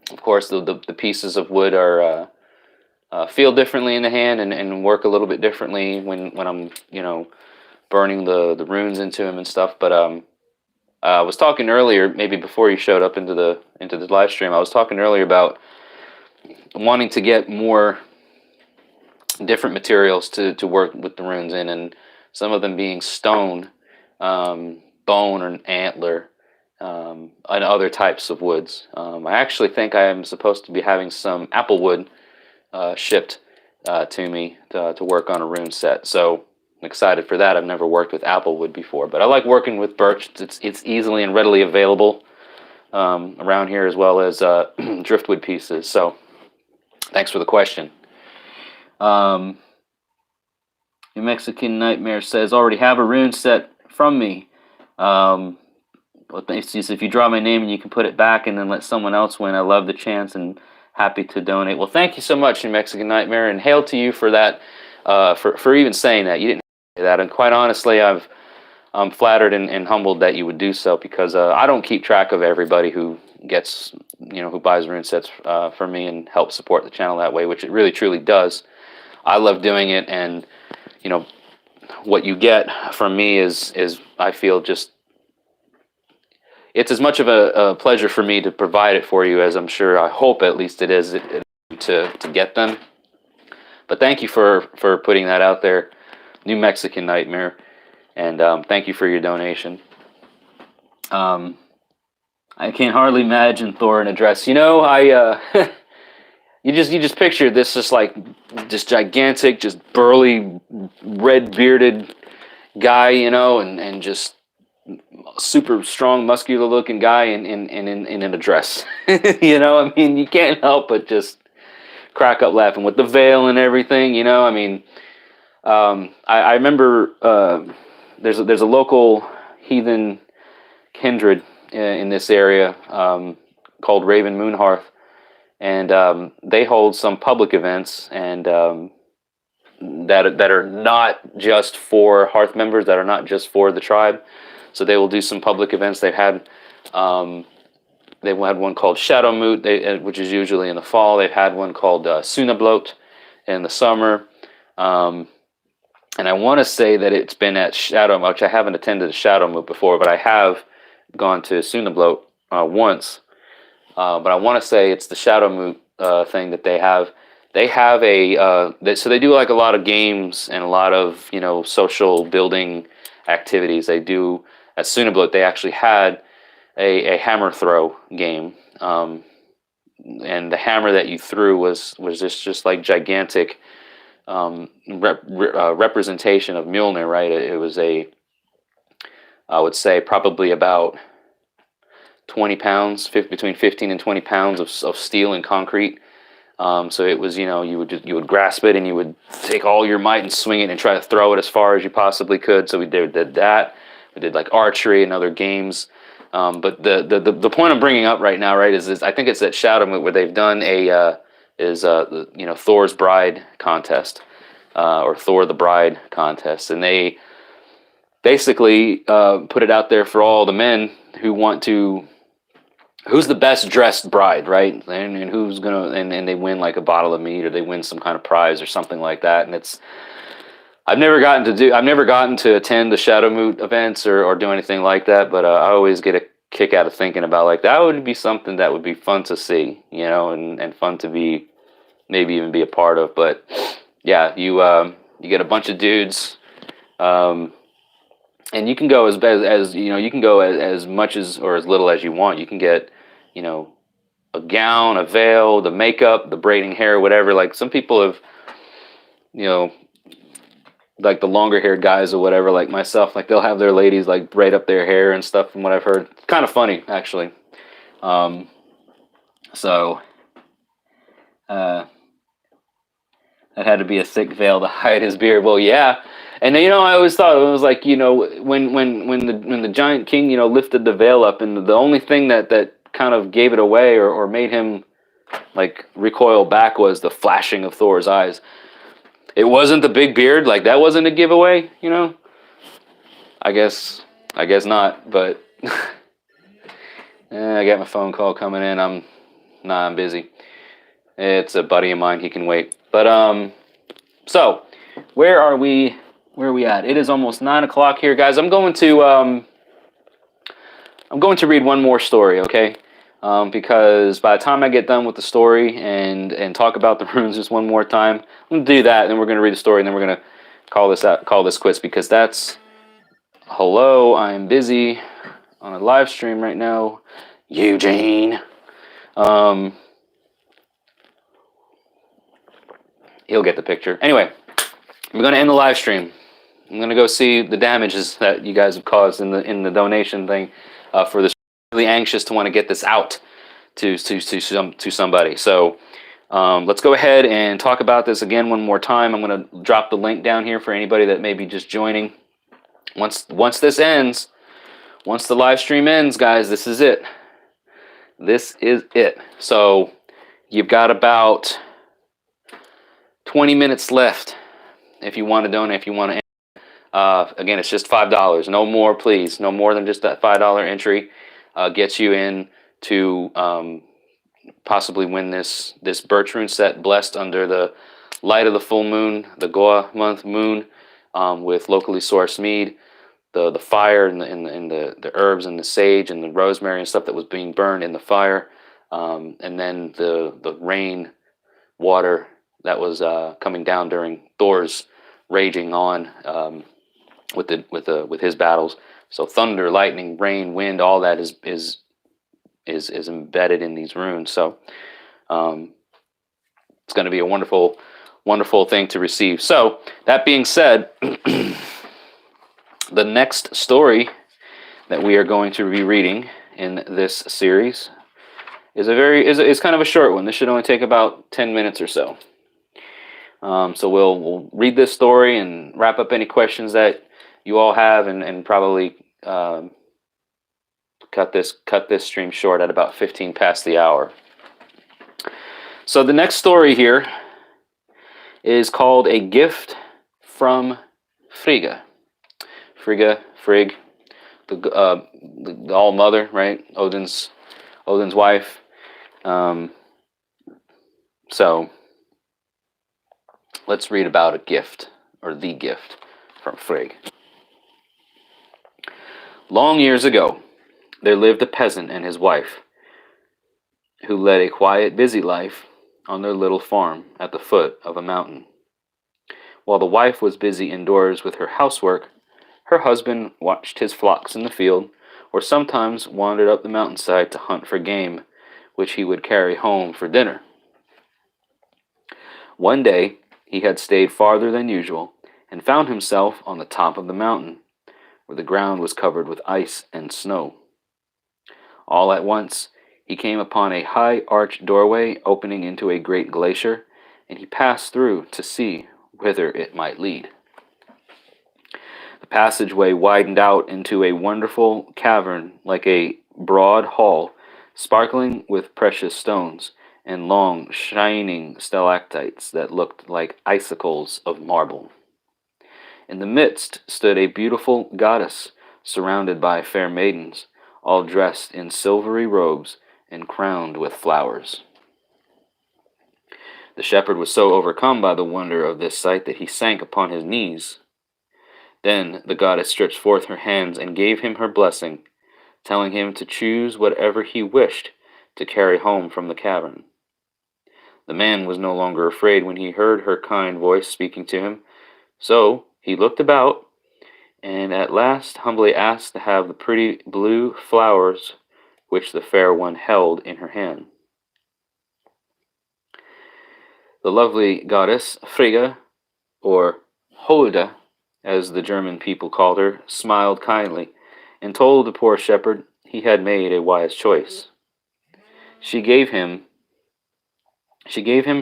Of course, the pieces of wood are feel differently in the hand and work a little bit differently when I'm burning the runes into them and stuff. But I was talking earlier, maybe before you showed up into the live stream, I was talking earlier about wanting to get more different materials to work with the runes in, and some of them being stone, bone, or antler, and other types of woods. I actually think I am supposed to be having some apple wood shipped to me to work on a rune set, so I'm excited for that. I've never worked with apple wood before, but I like working with birch. It's easily and readily available around here, as well as driftwood pieces. So thanks for the question. New Mexican Nightmare says, already have a rune set from me. But it's just, if you draw my name and you can put it back and then let someone else win, I love the chance and happy to donate. Well, thank you so much, New Mexican Nightmare, and hail to you for that, for even saying that. You didn't say that, and quite honestly, I'm flattered and humbled that you would do so, because I don't keep track of everybody who gets, who buys rune sets for me and helps support the channel that way, which it really truly does. I love doing it, and what you get from me is I feel just, it's as much of a pleasure for me to provide it for you as I'm sure, I hope at least it is to get them. But thank you for putting that out there, New Mexican Nightmare, and thank you for your donation. I can hardly imagine Thor in a dress. You know, you just picture this, just like this gigantic, just burly, red bearded guy, you know, and just super strong, muscular looking guy in a dress. You know, I mean, you can't help but just crack up laughing with the veil and everything. You know, I mean, I remember there's a local heathen kindred in this area called Raven Moonhearth, and they hold some public events and that are not just for Hearth members, that are not just for the tribe. So they will do some public events. They've had one called Shadow Moot, which is usually in the fall. They've had one called Sunablot in the summer. And I want to say that it's been at Shadow Moot, which I haven't attended a Shadow Moot before, but I have gone to Sunablot once. But I want to say it's the Shadow Moot thing that they have. They have so they do like a lot of games and a lot of, you know, social building activities. They do at Sunablot. They actually had a hammer throw game, and the hammer that you threw was just like gigantic representation of Mjolnir, right? It was I would say probably about 20 pounds, between 15 and 20 pounds of steel and concrete. So it was, you know, you would grasp it and you would take all your might and swing it and try to throw it as far as you possibly could. So we did that. We did like archery and other games. But the point I'm bringing up right now, right, is I think it's at Shadowmoot where they've done Thor's Bride contest, or Thor the Bride contest, and they basically put it out there for all the men who want to. Who's the best dressed bride, right? And who's gonna and they win like a bottle of mead, or they win some kind of prize or something like that. And I've never gotten to attend the Shadow Moot events or do anything like that, but I always get a kick out of thinking about like that would be something that would be fun to see, you know, and fun to maybe even be a part of. But yeah, you get a bunch of dudes, and you can go as you know, you can go as much as or as little as you want. You can get, you know, a gown, a veil, the makeup, the braiding hair, whatever. Like some people have, you know, like the longer haired guys or whatever, like myself, like they'll have their ladies like braid up their hair and stuff from what I've heard. It's kind of funny, actually. So that had to be a thick veil to hide his beard. Well, yeah. And you know, I always thought it was like, you know, when the giant king, you know, lifted the veil up, and the only thing that kind of gave it away or made him like recoil back was the flashing of Thor's eyes. It wasn't the big beard, like that wasn't a giveaway, you know. I guess not, but I got my phone call coming in. I'm busy. It's a buddy of mine. He can wait. But so where are we? Where are we at? It is almost 9 o'clock here, guys. I'm going to read one more story, okay? Because by the time I get done with the story and talk about the runes just one more time, I'm gonna do that, and then we're gonna read the story, and then we're gonna call this quits, because that's hello. I'm busy on a live stream right now, Eugene. He'll get the picture. Anyway, I'm gonna end the live stream. I'm gonna go see the damages that you guys have caused in the donation thing for this. Really anxious to want to get this out to somebody. So let's go ahead and talk about this again one more time. I'm gonna drop the link down here for anybody that may be just joining. Once this ends, once the live stream ends, guys, this is it. This is it. So you've got about 20 minutes left if you want to donate, if you want to. Again, it's just $5. No more, please. No more than just that $5 entry gets you in to possibly win this birch rune set, blessed under the light of the full moon, the Goa month moon, with locally sourced mead, the fire and the herbs and the sage and the rosemary and stuff that was being burned in the fire, and then the rain, water, that was coming down during Thor's raging on with his battles. So thunder, lightning, rain, wind, all that is embedded in these runes. So it's going to be a wonderful, wonderful thing to receive. So that being said, the next story that we are going to be reading in this series is kind of a short one. This should only take about 10 minutes or so. So we'll read this story and wrap up any questions that you all have, and probably cut this stream short at about 15 past the hour. So the next story here is called A Gift from Frigga. Frigg, the All Mother, right? Odin's wife. So let's read about a gift, or the gift from Frigg. Long years ago, there lived a peasant and his wife, who led a quiet, busy life on their little farm at the foot of a mountain. While the wife was busy indoors with her housework, her husband watched his flocks in the field, or sometimes wandered up the mountainside to hunt for game, which he would carry home for dinner. One day, he had stayed farther than usual, and found himself on the top of the mountain, where the ground was covered with ice and snow. All at once, he came upon a high arched doorway opening into a great glacier, and he passed through to see whither it might lead. The passageway widened out into a wonderful cavern like a broad hall, sparkling with precious stones and long, shining stalactites that looked like icicles of marble. In the midst stood a beautiful goddess, surrounded by fair maidens, all dressed in silvery robes and crowned with flowers. The shepherd was so overcome by the wonder of this sight that he sank upon his knees. Then the goddess stretched forth her hands and gave him her blessing, telling him to choose whatever he wished to carry home from the cavern. The man was no longer afraid when he heard her kind voice speaking to him, so he looked about, and at last humbly asked to have the pretty blue flowers which the fair one held in her hand. The lovely goddess, Frigga, or Holda, as the German people called her, smiled kindly, and told the poor shepherd he had made a wise choice. She gave him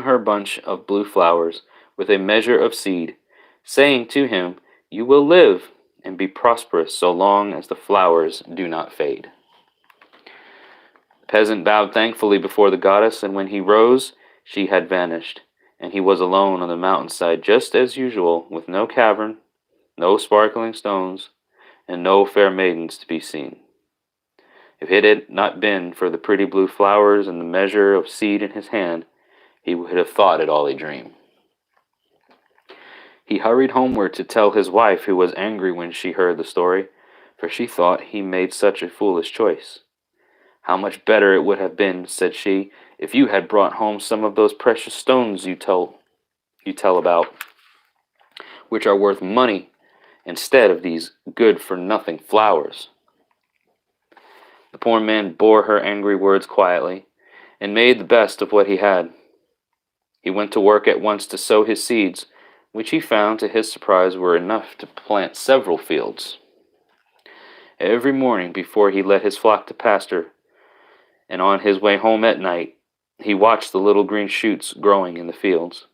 her bunch of blue flowers with a measure of seed, saying to him, "You will live and be prosperous so long as the flowers do not fade." The peasant bowed thankfully before the goddess, and when he rose, she had vanished, and he was alone on the mountainside just as usual, with no cavern, no sparkling stones, and no fair maidens to be seen. If it had not been for the pretty blue flowers and the measure of seed in his hand, he would have thought it all a dream. He hurried homeward to tell his wife, who was angry when she heard the story, for she thought he made such a foolish choice. "How much better it would have been," said she, "if you had brought home some of those precious stones you tell about, which are worth money, instead of these good-for-nothing flowers." The poor man bore her angry words quietly, and made the best of what he had. He went to work at once to sow his seeds, which he found, to his surprise, were enough to plant several fields. Every morning, before he led his flock to pasture, and on his way home at night, he watched the little green shoots growing in the fields.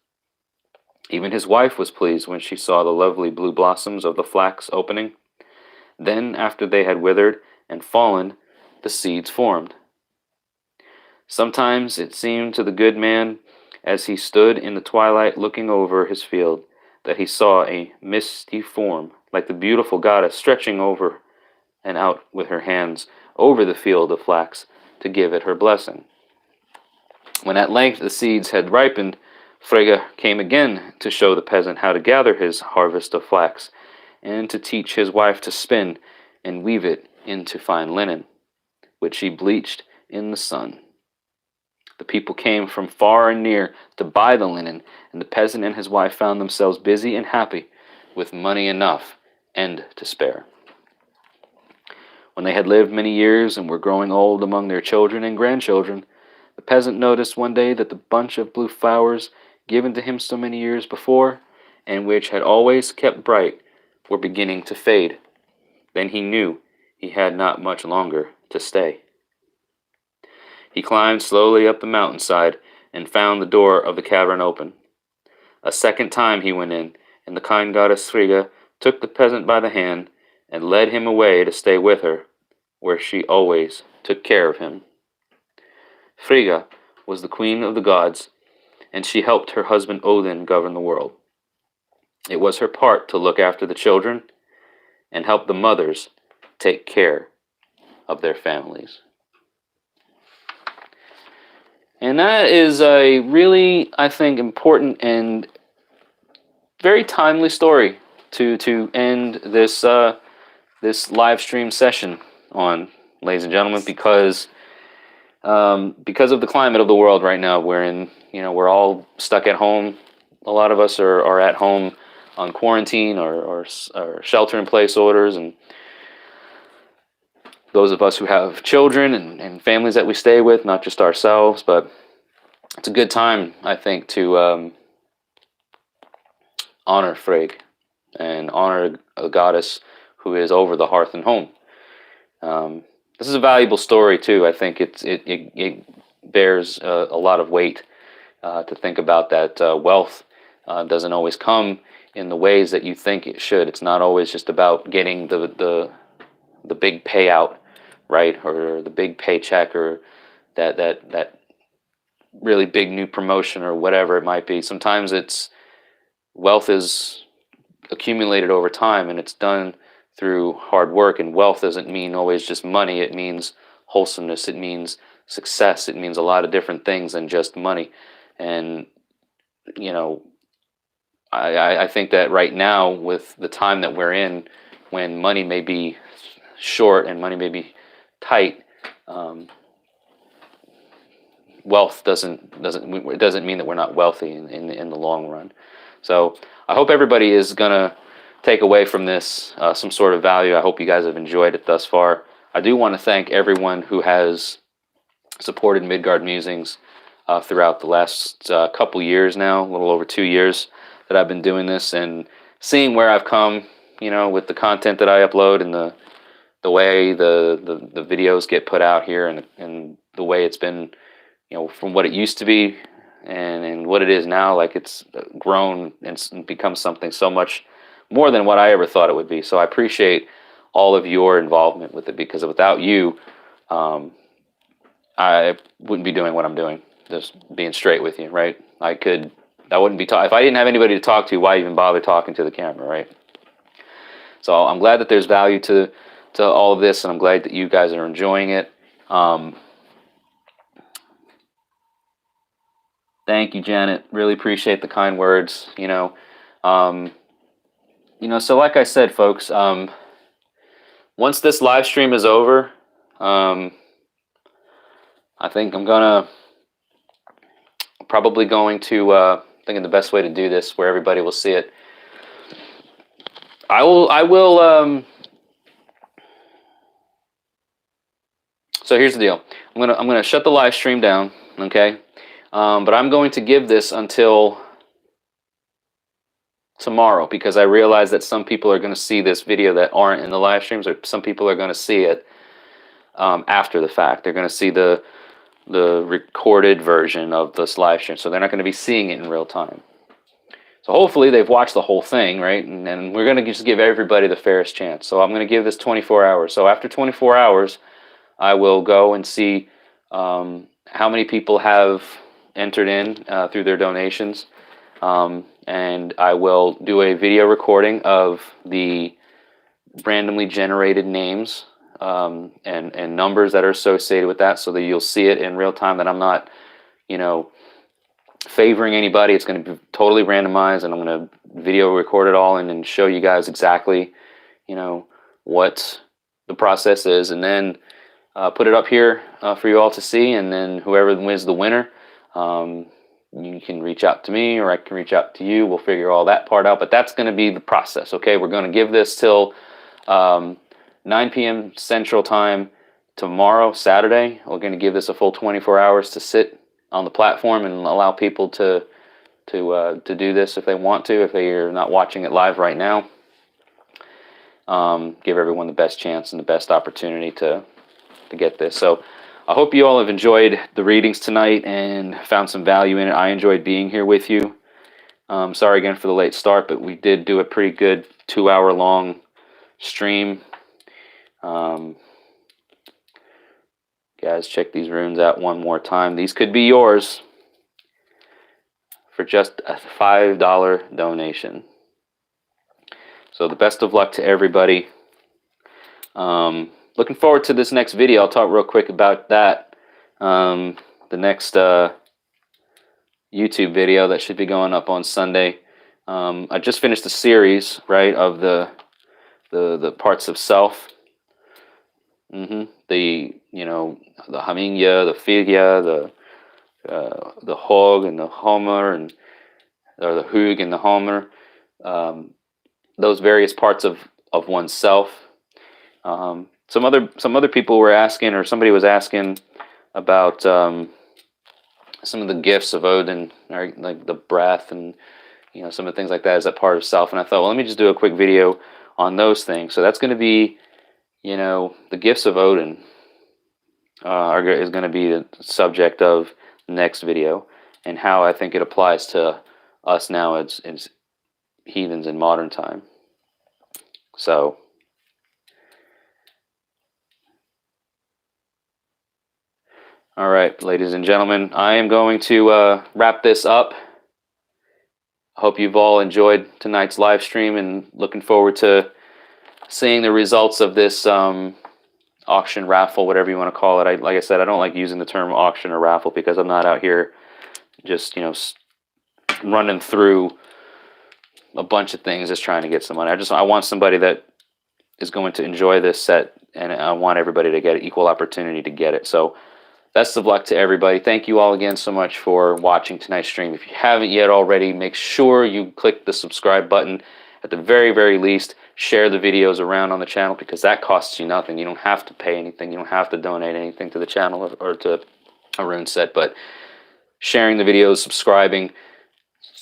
Even his wife was pleased when she saw the lovely blue blossoms of the flax opening. Then, after they had withered and fallen, the seeds formed. Sometimes it seemed to the good man, as he stood in the twilight looking over his field, that he saw a misty form, like the beautiful goddess, stretching over and out with her hands over the field of flax to give it her blessing. When at length the seeds had ripened, Frigga came again to show the peasant how to gather his harvest of flax, and to teach his wife to spin and weave it into fine linen, which she bleached in the sun. The people came from far and near to buy the linen, and the peasant and his wife found themselves busy and happy, with money enough and to spare. When they had lived many years and were growing old among their children and grandchildren, the peasant noticed one day that the bunch of blue flowers given to him so many years before, and which had always kept bright, were beginning to fade. Then he knew he had not much longer to stay. He climbed slowly up the mountainside and found the door of the cavern open. A second time he went in, and the kind goddess Frigga took the peasant by the hand and led him away to stay with her, where she always took care of him. Frigga was the queen of the gods, and she helped her husband Odin govern the world. It was her part to look after the children and help the mothers take care of their families. And that is a really, I think, important and very timely story to end this this live stream session on, ladies and gentlemen, because of the climate of the world right now. We're all stuck at home. A lot of us are at home on quarantine or shelter-in-place orders, and those of us who have children and families that we stay with, not just ourselves, but it's a good time, I think, to honor Frigg and honor a goddess who is over the hearth and home. This is a valuable story too. I think it bears a lot of weight to think about that wealth doesn't always come in the ways that you think it should. It's not always just about getting the big payout, right, or the big paycheck, or that really big new promotion, or whatever it might be. Sometimes wealth is accumulated over time, and it's done through hard work. And wealth doesn't mean always just money. It means wholesomeness. It means success. It means a lot of different things than just money. And I think that right now, with the time that we're in, when money may be short and money may be tight, wealth doesn't mean that we're not wealthy in the long run. So I hope everybody is gonna take away from this some sort of value. I hope you guys have enjoyed it thus far. I do want to thank everyone who has supported Midgard Musings throughout the last couple years now, a little over 2 years that I've been doing this, and seeing where I've come, with the content that I upload, and the way the videos get put out here, and the way it's been, from what it used to be and what it is now. Like, it's grown and become something so much more than what I ever thought it would be. So I appreciate all of your involvement with it, because without you, I wouldn't be doing what I'm doing. Just being straight with you, right? I wouldn't be if I didn't have anybody to talk to. Why even bother talking to the camera, right? So I'm glad that there's value to all of this, and I'm glad that you guys are enjoying it. Thank you, Janet. Really appreciate the kind words. So like I said, folks, once this live stream is over, I think I'm probably going to thinking the best way to do this, where everybody will see it. I will. So here's the deal. I'm gonna shut the live stream down, okay? But I'm going to give this until tomorrow, because I realize that some people are going to see this video that aren't in the live streams, or some people are going to see it after the fact. They're going to see the recorded version of this live stream, so they're not going to be seeing it in real time. So hopefully they've watched the whole thing, right? And we're going to just give everybody the fairest chance. So I'm going to give this 24 hours. So after 24 hours, I will go and see how many people have entered in through their donations. And I will do a video recording of the randomly generated names and numbers that are associated with that, so that you'll see it in real time, that I'm not, favoring anybody. It's going to be totally randomized, and I'm going to video record it all and show you guys exactly, what the process is. And then put it up here for you all to see, and then whoever wins the winner, you can reach out to me, or I can reach out to you. We'll figure all that part out, but that's going to be the process, okay? We're going to give this till 9 p.m. Central Time tomorrow, Saturday. We're going to give this a full 24 hours to sit on the platform and allow people to do this if they want to, if they're not watching it live right now. Give everyone the best chance and the best opportunity to get this. So I hope you all have enjoyed the readings tonight and found some value in it. I enjoyed being here with you. Sorry again for the late start, but we did do a pretty good 2-hour long stream. Guys, check these runes out one more time. These could be yours for just a $5 donation. So the best of luck to everybody. Looking forward to this next video. I'll talk real quick about that. The next YouTube video that should be going up on Sunday. I just finished a series, right, of the parts of self. The the Haminya, the Figya, the Hog and the Homer, or the Hug and the Homer. Those various parts of oneself. Some other people were asking, or somebody was asking about some of the gifts of Odin, or like the breath and some of the things like that. Is that part of self? And I thought, well, let me just do a quick video on those things. So that's going to be, the gifts of Odin is going to be the subject of the next video, and how I think it applies to us now as heathens in modern time. So all right, ladies and gentlemen, I am going to wrap this up. Hope you've all enjoyed tonight's live stream, and looking forward to seeing the results of this auction, raffle, whatever you want to call it. Like I said, I don't like using the term auction or raffle, because I'm not out here just running through a bunch of things just trying to get some money. I want somebody that is going to enjoy this set, and I want everybody to get an equal opportunity to get it. So best of luck to everybody. Thank you all again so much for watching tonight's stream. If you haven't yet already, make sure you click the subscribe button. At the very, very least, share the videos around on the channel, because that costs you nothing. You don't have to pay anything. You don't have to donate anything to the channel or to a rune set, but sharing the videos, subscribing,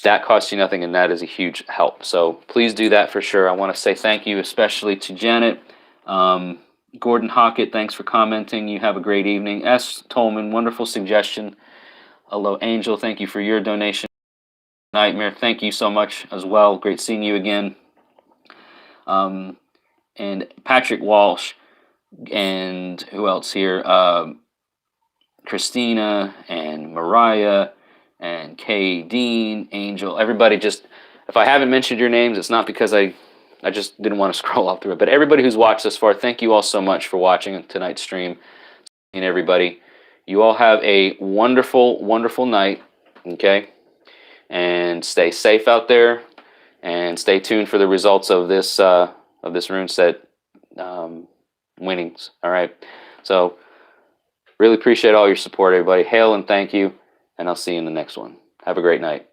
that costs you nothing, and that is a huge help. So please do that for sure. I want to say thank you especially to Janet. Gordon Hockett, thanks for commenting. You have a great evening. S. Tolman, wonderful suggestion. Hello, Angel, thank you for your donation. Nightmare, thank you so much as well. Great seeing you again. And Patrick Walsh, and who else here? Christina and Mariah and Kay Dean, Angel, everybody. Just, if I haven't mentioned your names, it's not because I just didn't want to scroll all through it. But everybody who's watched this far, thank you all so much for watching tonight's stream. And everybody, you all have a wonderful, wonderful night, okay? And stay safe out there, and stay tuned for the results of this rune set winnings, all right? So really appreciate all your support, everybody. Hail and thank you, and I'll see you in the next one. Have a great night.